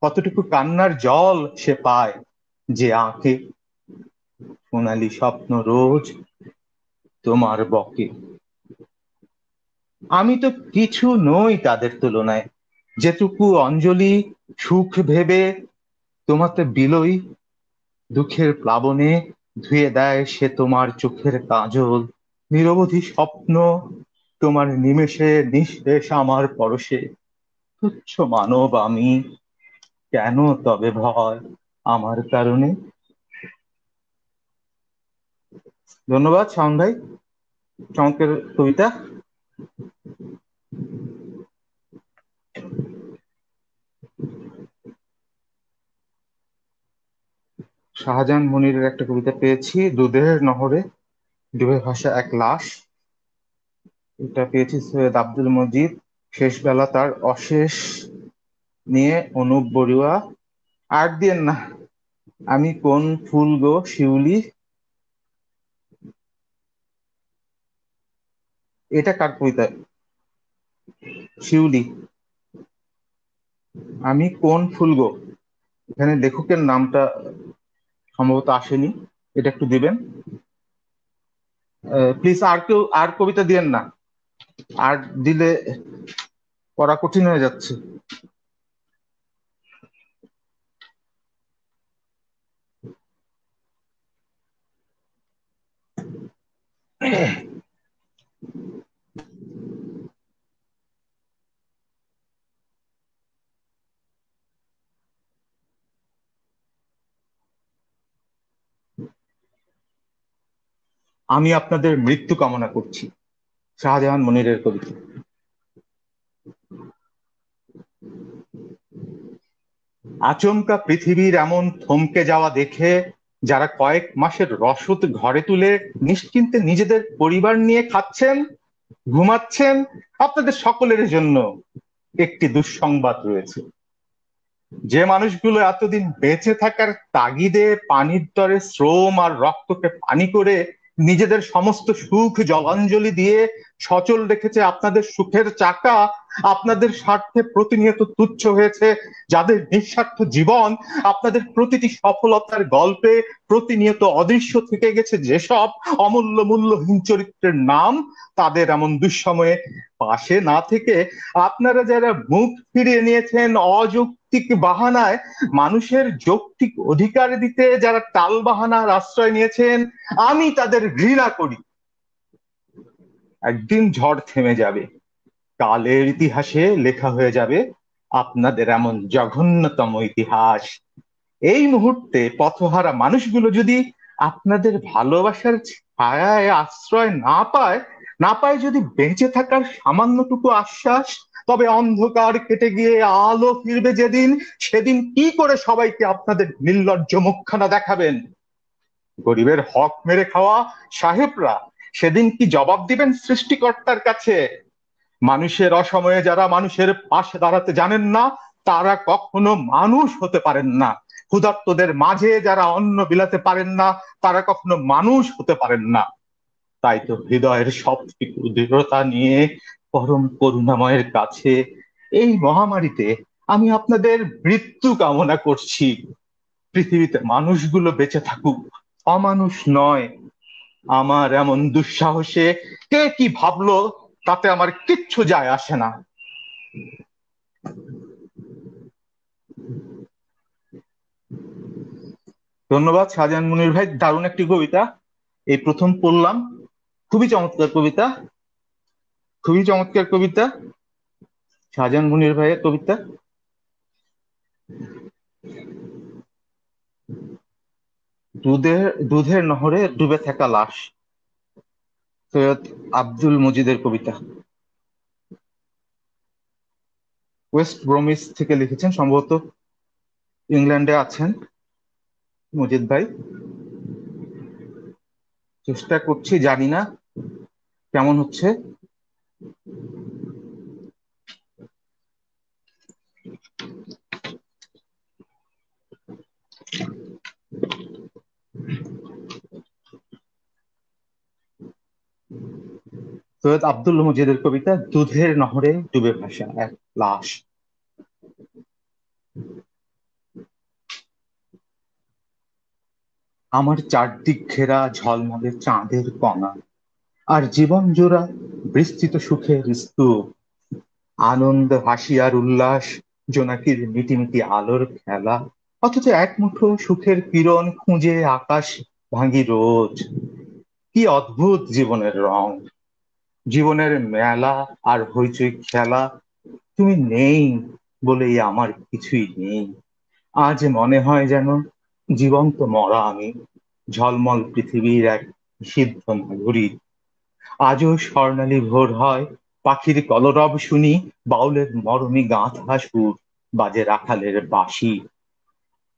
Speaker 2: কতটুকু কান্নার জল সে পায় যে আঁকে সোনালি স্বপ্ন রোজ তোমার বকে। আমি তো কিছু নই তাদের তুলনায়, যেটুকু অঞ্জলি সুখ ভেবে তোমাতে বিলোই, দুঃখের প্লাবনে ধুয়ে দেয় সে তোমার চোখের কাজল। নিরবধি স্বপ্ন তোমার নিমেষে নিঃশেষ আমার পরশে। তুচ্ছ মানব আমি, কেন তবে ভয় আমার কারণে? ধন্যবাদ শাওন ভাই, চমৎকার কবিতা। শাহজাহান মনিরের একটা কবিতা পেয়েছি, দুধের নহরে ডুবে ভাসা এক লাশ। এটা পেয়েছি সৈয়দ আব্দুল মজিদ, শেষ বেলা তার অশেষ নিয়ে অনুপ বড়ুয়া। আর দিয়েন না, আমি কোন ফুল গো শিউলি, এটা কার কবিতা? শিউলি, আমি কোন ফুল গো? এখানে লেখকের নামটা সম্ভবত আসেনি, এটা একটু দিবেন প্লিজ। আর কেউ আর কবিতা দিয়েন না, আর দিলে পড়া কঠিন হয়ে যাচ্ছে। আমি আপনাদের মৃত্যু কামনা করছি, শাহজাহান মনিরের কবিতা। আচমকা পৃথিবীর এমন থমকে যাওয়া দেখে যারা কয়েক মাসের রসদ ঘরে তুলে নিশ্চিন্তে নিজেদের পরিবার নিয়ে খাচ্ছেন, ঘুমাচ্ছেন, আপনাদের সকলের জন্য একটি দুঃসংবাদ রয়েছে। যে মানুষগুলো এতদিন বেঁচে থাকার তাগিদে পানির দরে শ্রম আর রক্তকে পানি করে নিজেদের সমস্ত সুখ জলাঞ্জলি দিয়ে সচল রেখেছে আপনাদের সুখের চাকা, আপনাদের স্বার্থে প্রতিনিয়ত তুচ্ছ হয়েছে, যাদের নিঃস্বার্থ জীবন আপনাদের প্রতিটি সফলতার গল্পে প্রতিনিয়ত অদৃশ্য থেকে গেছে, যেসব অমূল্য মূল্যহীন চরিত্রের নাম, তাদের এমন দুঃসময়ে পাশে না থেকে আপনারা যারা মুখ ফিরিয়ে নিয়েছেন অযৌক্তিক বাহানায়, মানুষের যৌক্তিক অধিকার দিতে যারা টাল বাহানার আশ্রয় নিয়েছেন, আমি তাদের ঘৃণা করি। একদিন ঝড় থেমে যাবে, কালের ইতিহাসে লেখা হয়ে যাবে আপনাদের এমন জঘন্যতম ইতিহাস। এই মুহূর্তে পথহারা মানুষগুলো যদি আপনাদের ভালোবাসার ছায়ায় আশ্রয় না পায় যদি বেঁচে থাকার সামান্যটুকু আশ্বাস, তবে অন্ধকার কেটে গিয়ে আলো ফিরবে যেদিন, সেদিন কি করে সবাইকে আপনাদের নির্লজ্জ মুখখানা দেখাবেন? গরিবের হক মেরে খাওয়া সাহেবরা সেদিন কি জবাব দিবেন সৃষ্টিকর্তার কাছে? মানুষের অসময়ে যারা মানুষের পাশে দাঁড়াতে জানেন না, তারা কখনো মানুষ হতে পারেন না। ক্ষুধার্তদের মাঝে যারা অন্ন বিলাতে পারেন না, তারা কখনো মানুষ হতে পারেন না। তাই তো হৃদয়ের সবটুকু দৃঢ়তা নিয়ে পরম করুণাময়ের কাছে এই মহামারীতে আমি আপনাদের মৃত্যু কামনা করছি। পৃথিবীতে মানুষগুলো বেঁচে থাকুক, অমানুষ নয়। আমার এমন দুঃসাহসে কে কি ভাবলো তাতে আমার কিচ্ছু যায় আসে না। ধন্যবাদ শাহজাহান মুনির ভাই, দারুণ একটি কবিতা, এই প্রথম পড়লাম। খুবই চমৎকার কবিতা, খুবই চমৎকার কবিতা, শাহজাহান মুনির ভাইয়ের কবিতা। দুধের নহরে ডুবে থাকা লাশ, সৈয়দ আব্দুল মজিদের কবিতা। ওয়েস্ট ব্রমিস থেকে লিখেছেন, সম্ভবত ইংল্যান্ডে আছেন মজিদ ভাই। চেষ্টা করছি, জানি না কেমন হচ্ছে। সৈয়দ আব্দুল মজিদের কবিতা দুধের নহরে ডুবে ভাসা এক লাশ। আমার চারদিক ঘেরা ঝলমলে চাঁদের কণা, আর জীবন জোড়া বিস্তৃত সুখের স্তূপ, আনন্দ হাসি আর উল্লাস, জোনাকির মিটিমিটি আলোর খেলা, অথচ এক মুঠো সুখের কিরণ খুঁজে আকাশ ভাঙি রোজ। কি অদ্ভুত জীবনের রং, জীবনের মেলা আর হইচই খেলা। তুমি নেই বলেই আমার কিছুই নেই। আজ মনে হয় যেন জীবন্ত মরা আমি, ঝলমল পৃথিবীর এক সিদ্ধ নাগরিক। আজও স্বর্ণালী ভোর হয়, পাখির কলরব শুনি, বাউলের মরমী গাঁথা সুর বাজে রাখালের বাঁশি।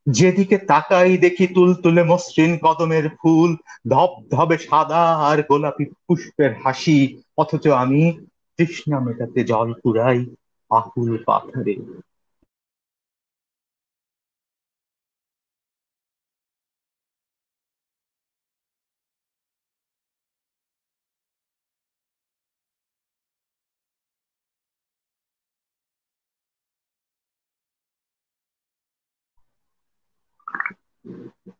Speaker 2: যেদিকে তাকাই দেখি তুলতুলে মসৃণ কদমের ফুল, ধবধবে সাদা আর গোলাপি পুষ্পের হাসি, অথচ আমি তৃষ্ণা মেটাতে জল কুড়াই আকুল পাথরে।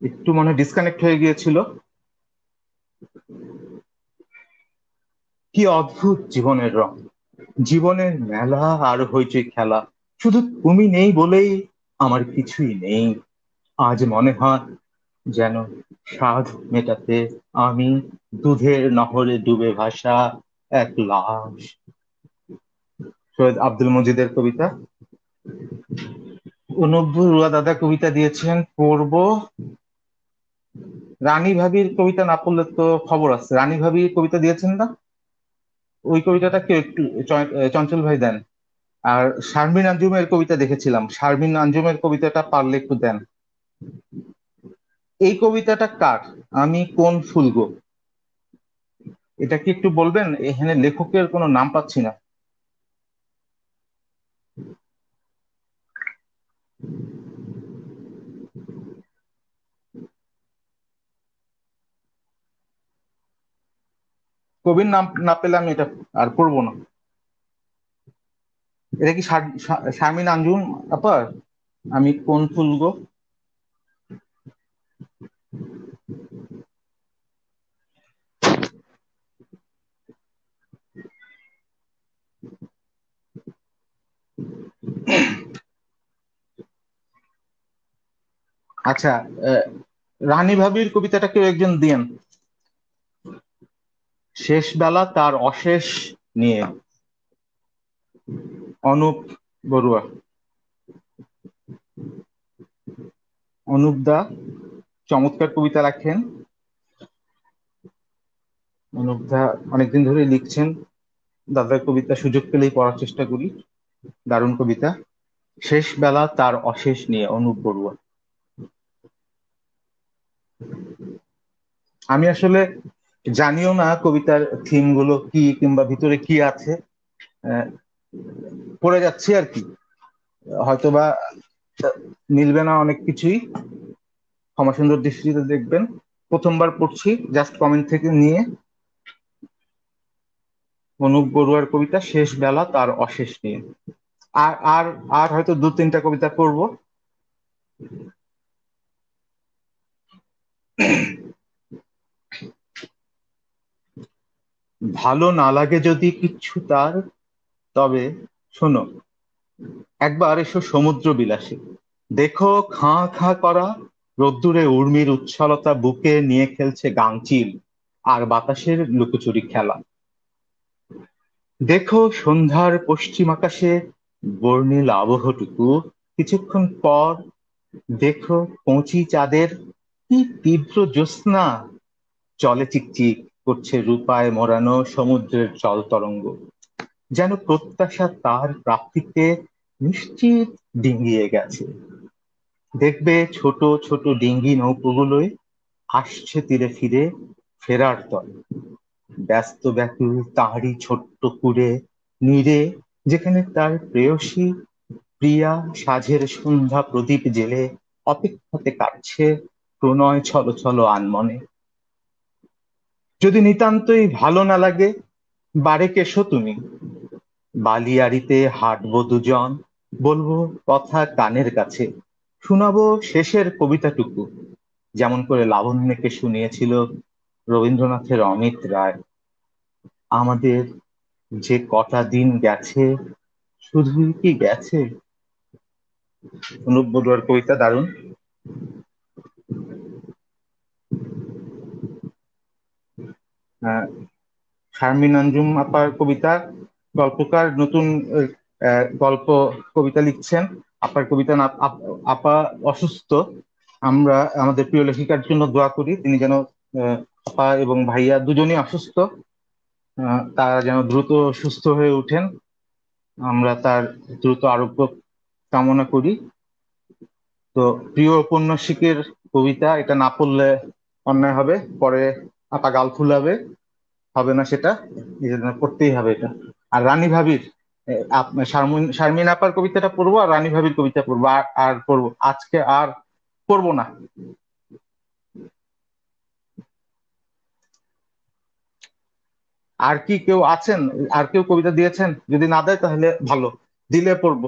Speaker 2: একটু মনে ডিসকানেক্ট হয়ে গিয়েছিল। কি অদ্ভুত জীবনের রং, জীবনের মেলা আর হইচই খেলা, শুধু তুমি নেই বলেই আমার কিছুই নেই। আজ মনে হয় যেন স্বাদ মেটাতে আমি দুধের নহরে ডুবে ভাসা এক লাশ। সৈয়দ আব্দুল মজিদের কবিতা। অনুপ রুয়া দাদা কবিতা দিয়েছেন, পড়বো। রানী ভাবির কবিতা না পড়লে তো খবর আছে, রানী ভাবি কবিতা দিয়েছেন না? ওই কবিতাটা কেউ একটু চঞ্চল ভাই দেন। আর শারমিন আঞ্জুমের কবিতা দেখেছিলাম, শারমিন আঞ্জুমের কবিতাটা পারলে একটু দেন। এই কবিতাটা কার? আমি কোন ফুল গো, এটা কি একটু বলবেন? এখানে লেখকের কোনো নাম পাচ্ছি না। কবির নাম না পেলে আমি এটা আর পড়বো না। এটা কি শারমিন আঞ্জুম আপার আমি কোন ফুল গো? আচ্ছা, আহ, রানী ভাবির কবিতাটা কেউ একজন দিয়েন। শেষ বেলা তার অশেষ নিয়ে, অনুপ বড়ুয়া। অনুপ দা চমৎকার কবিতা রাখেন। অনুপ দা অনেকদিন ধরে লিখছেন, দাদার কবিতা সুযোগ পেলেই পড়ার চেষ্টা করি। দারুণ কবিতা। শেষ বেলা তার অশেষ নিয়ে, অনুপ বড়ুয়া। আমি আসলে জানিও না কবিতার থিম গুলো কি কিংবা ভিতরে কি আছে। আহ, পড়ে যাচ্ছি আর কি। হয়তোবা মিলবে না অনেক কিছুই, ক্ষমা সুন্দর দৃষ্টিতে দেখবেন। প্রথমবার পড়ছি, জাস্ট কমেন্ট থেকে নিয়ে। অনুপ বড়ুয়ার কবিতা শেষ বেলা তার অশেষ নিয়ে। আর আর আর হয়তো দু তিনটা কবিতা পড়বো। ভালো না লাগে যদি কিচ্ছু তার, তবে শোনো, একবার এসো সমুদ্র বিলাসে। দেখো খাঁ খাঁ করা রোদ্দুরে উর্মির উচ্ছলতা বুকে নিয়ে খেলছে গাংচিল আর বাতাসের লুকোচুরি খেলা। দেখো সন্ধ্যার পশ্চিম আকাশে বর্ণিল আবহটুকু, কিছুক্ষণ পর দেখো কচি চাঁদের কি তীব্র জ্যোৎস্না, জলে চিকচিক করছে রূপায় মোড়ানো সমুদ্রের জল তরঙ্গ, যেন প্রত্যাশা তার প্রাপ্তিতে নিশ্চিত ডিঙ্গিয়ে গেছে। দেখবে ছোট ছোট ডিঙ্গি নৌকোগুলোয় আসছে তীরে ফিরে ফেরার তরে, ব্যস্ত ব্যাকুল তাহারই ছোট্ট কুড়ে নীরে, যেখানে তার প্রেয়সী প্রিয়া সাঝের সন্ধ্যা প্রদীপ জেলে অপেক্ষাতে কাটছে প্রণয় ছলো ছলো আনমনে। যদি নিতান্তই ভালো না লাগে, বারেক এসো তুমি, বালিয়াড়িতে হাঁটবো দুজন, বলবো কথা কানের কাছে, শোনাবো শেষের কবিতাটুকু, যেমন করে লাবণ্যকে শুনিয়েছিল রবীন্দ্রনাথের অমিত রায়। আমাদের যে কটা দিন গেছে, শুধুই কি গেছে। অনুপ বড়ুয়ার কবিতা দারুণ। আহ, শারমিন আঞ্জুম আপার কবিতা, গল্পকার নতুন গল্প কবিতা লিখছেন। আপার কবিতা না, আপা অসুস্থ। আমরা আমাদের প্রিয় লেখিকার জন্য দোয়া করি, তিনি যেন আপা এবং ভাইয়া দুজনই অসুস্থ, তারা যেন দ্রুত সুস্থ হয়ে ওঠেন। আমরা তার দ্রুত আরোগ্য কামনা করি। তো প্রিয় ঔপন্যাসিকের কবিতা, এটা না পড়লে অন্যায় হবে, পরে আপা গাল ফুলাবে, হবে না সেটা, এই জন্য পড়তেই হবে এটা। আর রানী ভাবির শারমিন আপার কবিতাটা পড়বো, আর রানী ভাবির কবিতা পড়বো, আর আর পড়বো আজকে আর পড়বো না। আর কি কেউ আছেন? আর কেউ কবিতা দিয়েছেন? যদি না দেয় তাহলে ভালো, দিলে পড়বো।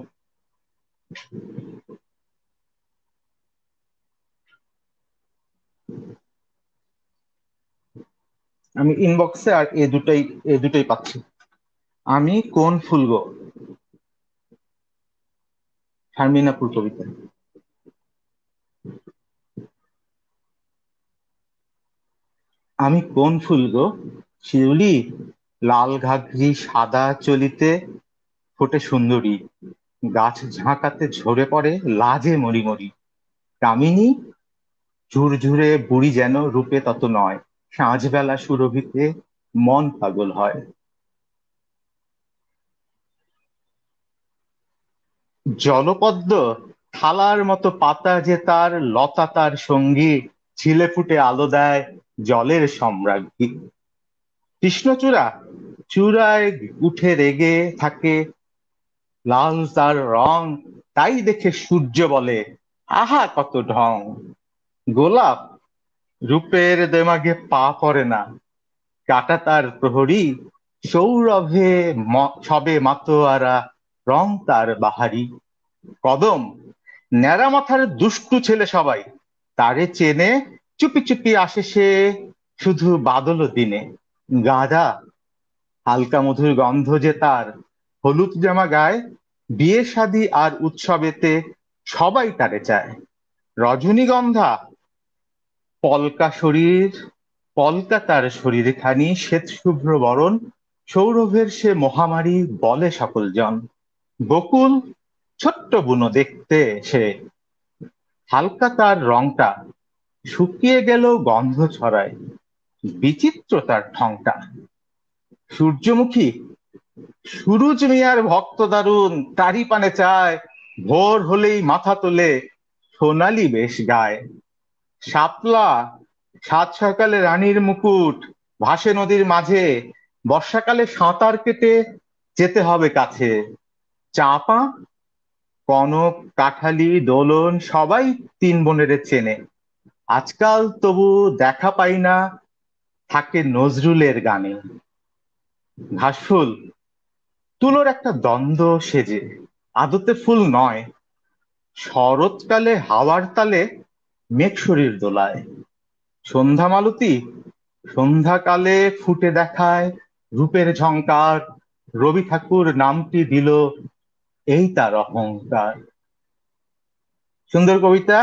Speaker 2: আমি ইনবক্সে আর এ দুটাই পাচ্ছি। আমি কোন ফুল গো, শারমিনাপুর কবিতা। আমি কোন ফুল গো, শিউলি, লাল ঘাগরি সাদা চলিতে, ফোটে সুন্দরী, গাছ ঝাঁকাতে ঝরে পড়ে লাজে মরি মরি। কামিনী, ঝুরঝুরে বুড়ি যেন রূপে তত নয়, সাঁঝবেলা সুরভিতে মন পাগল হয়। জলপদ্ম, থালার মতো পাতা যে তার, লতা তার সঙ্গী, ছিলে ফুটে আলো দেয় জলের সম্রাজ্ঞী। কৃষ্ণচূড়া, চূড়ায় উঠে রেগে থাকে, লাল তার রং, তাই দেখে সূর্য বলে আহা কত ঢং। গোলাপ, রূপের দেমাগে পা পড়ে না, কাটা তার প্রহরী, সৌরভে সবে মাতোয়ারা, রং তার বাহারি। কদম, ন্যাড়া মাথার দুষ্টু ছেলে সবাই, তারে চেনে, চুপি চুপি আসে সে শুধু বাদল দিনে। গাঁদা, হালকা মধুর গন্ধ যে তার, হলুদ জামা গায়ে, বিয়ে শাদী আর উৎসবেতে সবাই তারে চায়। রজনীগন্ধা, পলকা শরীর, পলকা তার শরীর খানি, শ্বেত শুভ্র বরণ, সৌরভের সে মহামারী বলে সকল জন। বকুল, ছোট্ট বুনো দেখতে সে, হালকা তার রংটা, শুকিয়ে গেলেও গন্ধ ছড়ায়, বিচিত্র তার ঠংটা। সূর্যমুখী, সুরুজ মিয়ার ভক্ত দারুণ, তারি পানে চায়, ভোর হলেই মাথা তোলে, সোনালি বেশ গায়। শাপলা, সাত সকালে রানীর মুকুট, ভাসে নদীর মাঝে, বর্ষাকালে সাঁতার কেটে যেতে হবে কাছে। চাঁপা, কনক, কাঠালি, দোলন সবাই তিন বোনেরে চেনে, আজকাল তবু দেখা পাই না, থাকে নজরুলের গানে। ঘাসফুল, তুলোর একটা দ্বন্দ্ব সেজে, আদতে ফুল নয়, শরৎকালে হাওয়ার তালে মেঘ শরীর দোলায়। সন্ধ্যা মালতী, সন্ধ্যাকালে ফুটে দেখায় রূপের ঝংকার, রবি ঠাকুর নামটি দিল এই তার অহংকার। সুন্দর কবিতা।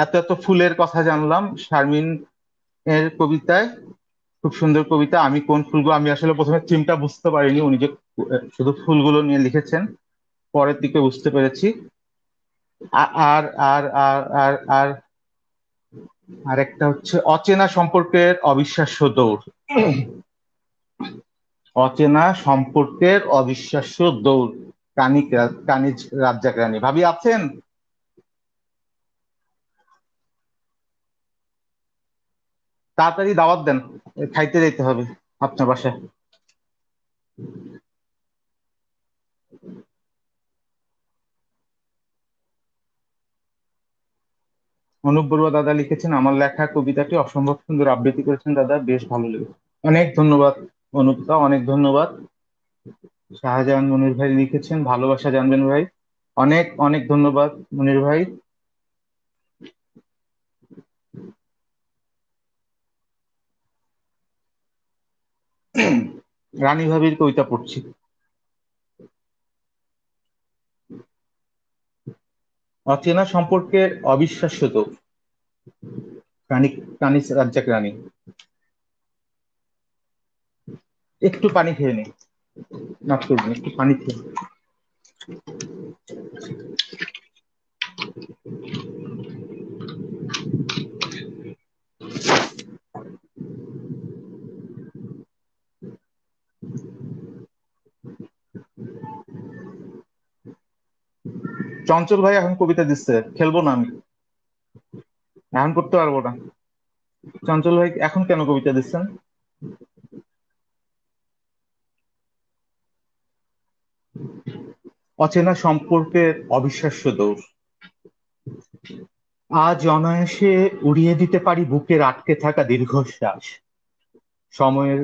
Speaker 2: এত এত ফুলের কথা জানলাম শারমিন এর কবিতায়। খুব সুন্দর কবিতা। আমি কোন ফুলগুলো, আমি আসলে প্রথমে থিমটা বুঝতে পারিনি, উনি যে শুধু ফুলগুলো নিয়ে লিখেছেন, পরের দিকে বুঝতে পেরেছি। আর আর আর আর আর আরেকটা হচ্ছে অচেনা সম্পর্কের অবিশ্বাস্য দৌড়। অচেনা সম্পর্কের অবিশ্বাস্য দৌড়, কানিজ রাজ্জাক রানী। ভাবি আছেন? তাড়াতাড়ি দাওয়াত দেন, খাইতে যেতে হবে আপনার বাসায়। অনুপ বড়ুয়া দাদা লিখেছেন, আমার লেখা কবিতাটি অসম্ভব সুন্দর আবৃত্তি করেছেন দাদা, বেশ ভালো লেগেছে। অনেক ধন্যবাদ অনুপদা, অনেক ধন্যবাদ। শাহজাহান মনির ভাই লিখেছেন, ভালোবাসা জানবেন ভাই। অনেক অনেক ধন্যবাদ মনির ভাই। রানী ভাবির কবিতা পড়ছি। অচেনা সম্পর্কের অবিশ্বাস্য দৌড়, কানিজ রাজ্জাক রানী। একটু পানি খেয়ে নি, মাফ করবেন, একটু পানি খেয়ে নিই। চঞ্চল ভাই এখন কবিতা দিচ্ছে, খেলবো না আমি, এখন করতে পারবো না। চঞ্চল ভাই এখন কেন কবিতা দিচ্ছেন? অচেনা সম্পর্কের অবিশ্বাস্য দৌড়। আজ অনায়াসে উড়িয়ে দিতে পারি বুকের আটকে থাকা দীর্ঘশ্বাস, সময়ের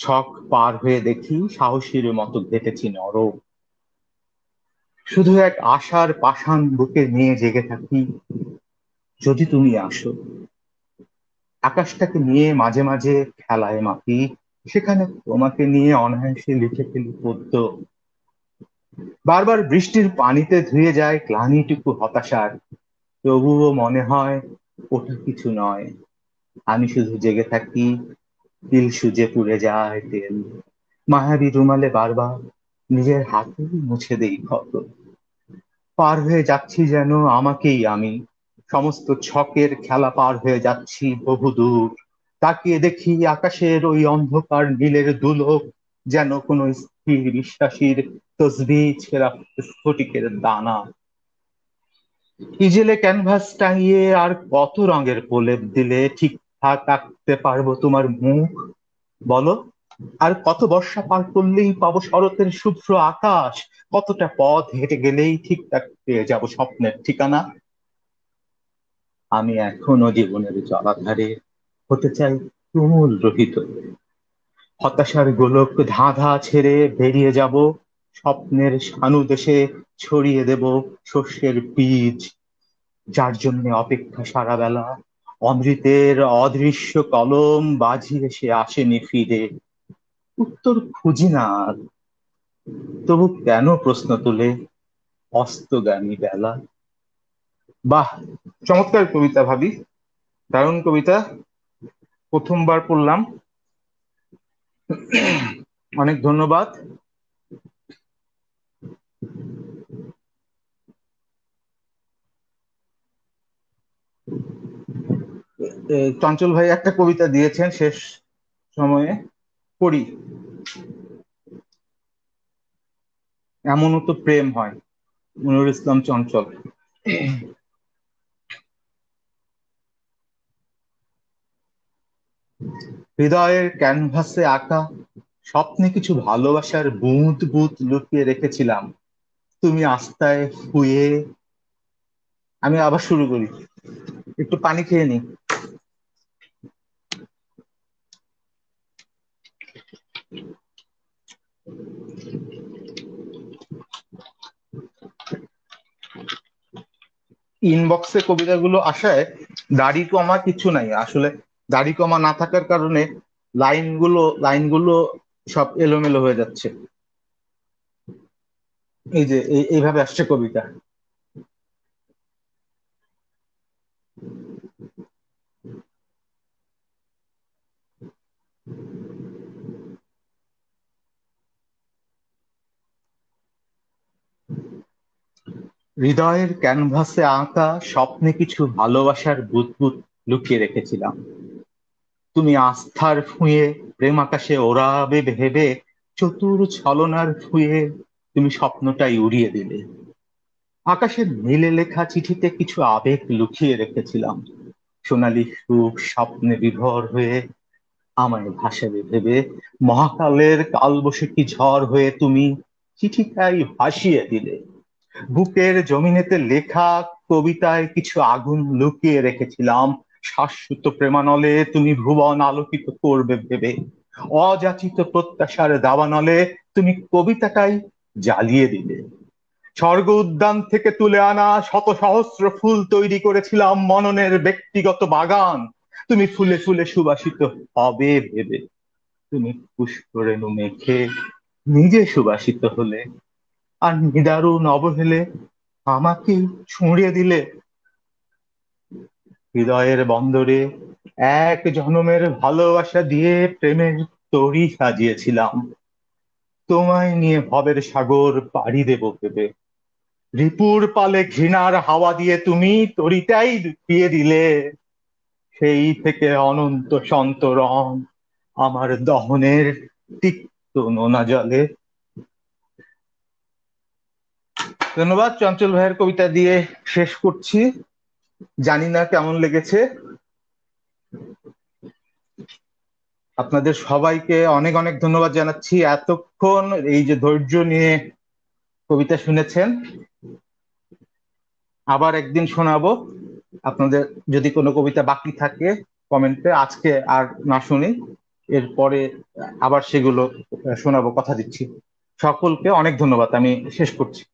Speaker 2: ছক পার হয়ে দেখি সাহসীর মতো ঘেটেছি নরম, শুধু এক আশার পাষাণ বুকে নিয়ে জেগে থাকি, যদি তুমি আসো। আকাশটাকে নিয়ে মাঝে মাঝে খেলায় মাতি, সেখানে তোমাকে নিয়ে অনায়াসে লিখে ফেলি পদ্য। বারবার বৃষ্টির পানিতে ধুয়ে যায় গ্লানিটুকু হতাশার, তবুও মনে হয় ওটা কিছু নয়। আমি শুধু জেগে থাকি, তিল সুজে পুড়ে যায় তেল, মায়াবী রুমালে বারবার নিজের হাতেই মুছে দেই ক্ষত। পার হয়ে যাচ্ছি যেন আমাকেই আমি, সমস্ত ছকের খেলা পার হয়ে যাচ্ছি বহুদূর। তাকিয়ে দেখি আকাশের ওই অন্ধকার নীলের দুলক, যেন কোন স্থির বিশ্বাসীর তসবিহ ছেঁড়া স্ফটিকের দানা। ইজেলে ক্যানভাস টাঙিয়ে আর কত রঙের প্রলেপ দিলে ঠিকঠাক আঁকতে পারবো তোমার মুখ, বলো? আর কত বর্ষা পার করলেই পাবো শরতের শুভ্র আকাশ, কতটা পথ হেঁটে গেলেই ঠিকঠাক পেয়ে যাবো স্বপ্নের ঠিকানা। আমি এখনো জীবনের জলাধারে হতে চাই তুমুল রহিত, হতাশার গোলক ধাঁধা ছেড়ে বেরিয়ে যাব, স্বপ্নের সানু দেশে ছড়িয়ে দেব শস্যের বীজ, যার জন্য অপেক্ষা সারা বেলা, অমৃতের অদৃশ্য কলম বাজিয়ে সে আসেনি ফিরে। উত্তর খুঁজি না আর, তবু কেন প্রশ্ন তুলে অস্তগামী বেলা? বাহ, চমৎকার কবিতা ভাবি, দারুণ কবিতা, প্রথমবার পড়লাম। অনেক ধন্যবাদ। চঞ্চল ভাই একটা কবিতা দিয়েছেন শেষ সময়ে, পড়ি। এমনও তো প্রেম হয়, মনিরুল ইসলাম চঞ্চল। হৃদয়ের ক্যানভাসে আঁকা স্বপ্নে কিছু ভালোবাসার বুঁদ বুঁদ লুকিয়ে রেখেছিলাম, তুমি আস্তায় শুয়ে। আমি আবার শুরু করি, একটু পানি খেয়ে নি। ইনবক্সে কবিতাগুলো আসায় দাড়ি কমা কিছু নাই আসলে, দাড়ি কমা না থাকার কারণে লাইনগুলো সব এলোমেলো হয়ে যাচ্ছে। এই যে এইভাবে আসছে কবিতা। হৃদয়ের ক্যানভাসে আঁকা স্বপ্নে কিছু ভালোবাসার বুদবুদ লুকিয়ে রেখেছিলাম, তুমি আস্থার ফুঁয়ে প্রেম আকাশে ওড়াবে ভেবে, চতুর ছলনার ফুঁয়ে তুমি স্বপ্নটাই উড়িয়ে দিলে। আকাশের নীলে লেখা চিঠিতে কিছু আবেগ লুকিয়ে রেখেছিলাম, সোনালি সুখ স্বপ্নে বিভোর হয়ে আমায় ভাসাবে ভেবে, মহাকালের কালবৈশাখী ঝড় হয়ে তুমি চিঠিটাই ভাসিয়ে দিলে। বুকের জমিনেতে লেখা কবিতায় কিছু আগুন লুকিয়ে রেখেছিলাম, শাশ্বত প্রেমানলে তুমি ভুবন আলোকিত করবে ভেবে, অযাচিত প্রত্যাশার দাবানলে তুমি কবিতাটাই জ্বালিয়ে দিলে। স্বর্গ উদ্যান থেকে তুলে আনা শত সহস্র ফুল তৈরি করেছিলাম মননের ব্যক্তিগত বাগান, তুমি ফুলে ফুলে সুবাসিত হবে ভেবে, তুমি পুষ্পরেণু মেখে নিজে সুবাসিত হলে, আর নিদারুণ অবহেলে আমাকে ছুঁড়ে দিলে। হৃদয়ের বন্দরে এক জনমের ভালোবাসা দিয়ে প্রেমের তরি সাজিয়েছিলাম, তোমায় নিয়ে ভবের সাগর পাড়ি দেব ভেবে, রিপুর পালে ঘৃণার হাওয়া দিয়ে তুমি তরিটাই ডুবিয়ে দিলে। সেই থেকে অনন্ত সন্তরণ আমার দহনের তিক্ত নোনা জলে। ধন্যবাদ, চঞ্চল ভাইয়ের কবিতা দিয়ে শেষ করছি। জানি না কেমন লেগেছে। আপনাদের সবাইকে অনেক অনেক ধন্যবাদ জানাচ্ছি, এতক্ষণ এই যে ধৈর্য নিয়ে কবিতা শুনেছেন। আবার একদিন শোনাবো আপনাদের, যদি কোনো কবিতা বাকি থাকে কমেন্টে, আজকে আর না শুনি, এরপরে আবার সেগুলো শোনাবো, কথা দিচ্ছি। সকলকে অনেক ধন্যবাদ, আমি শেষ করছি।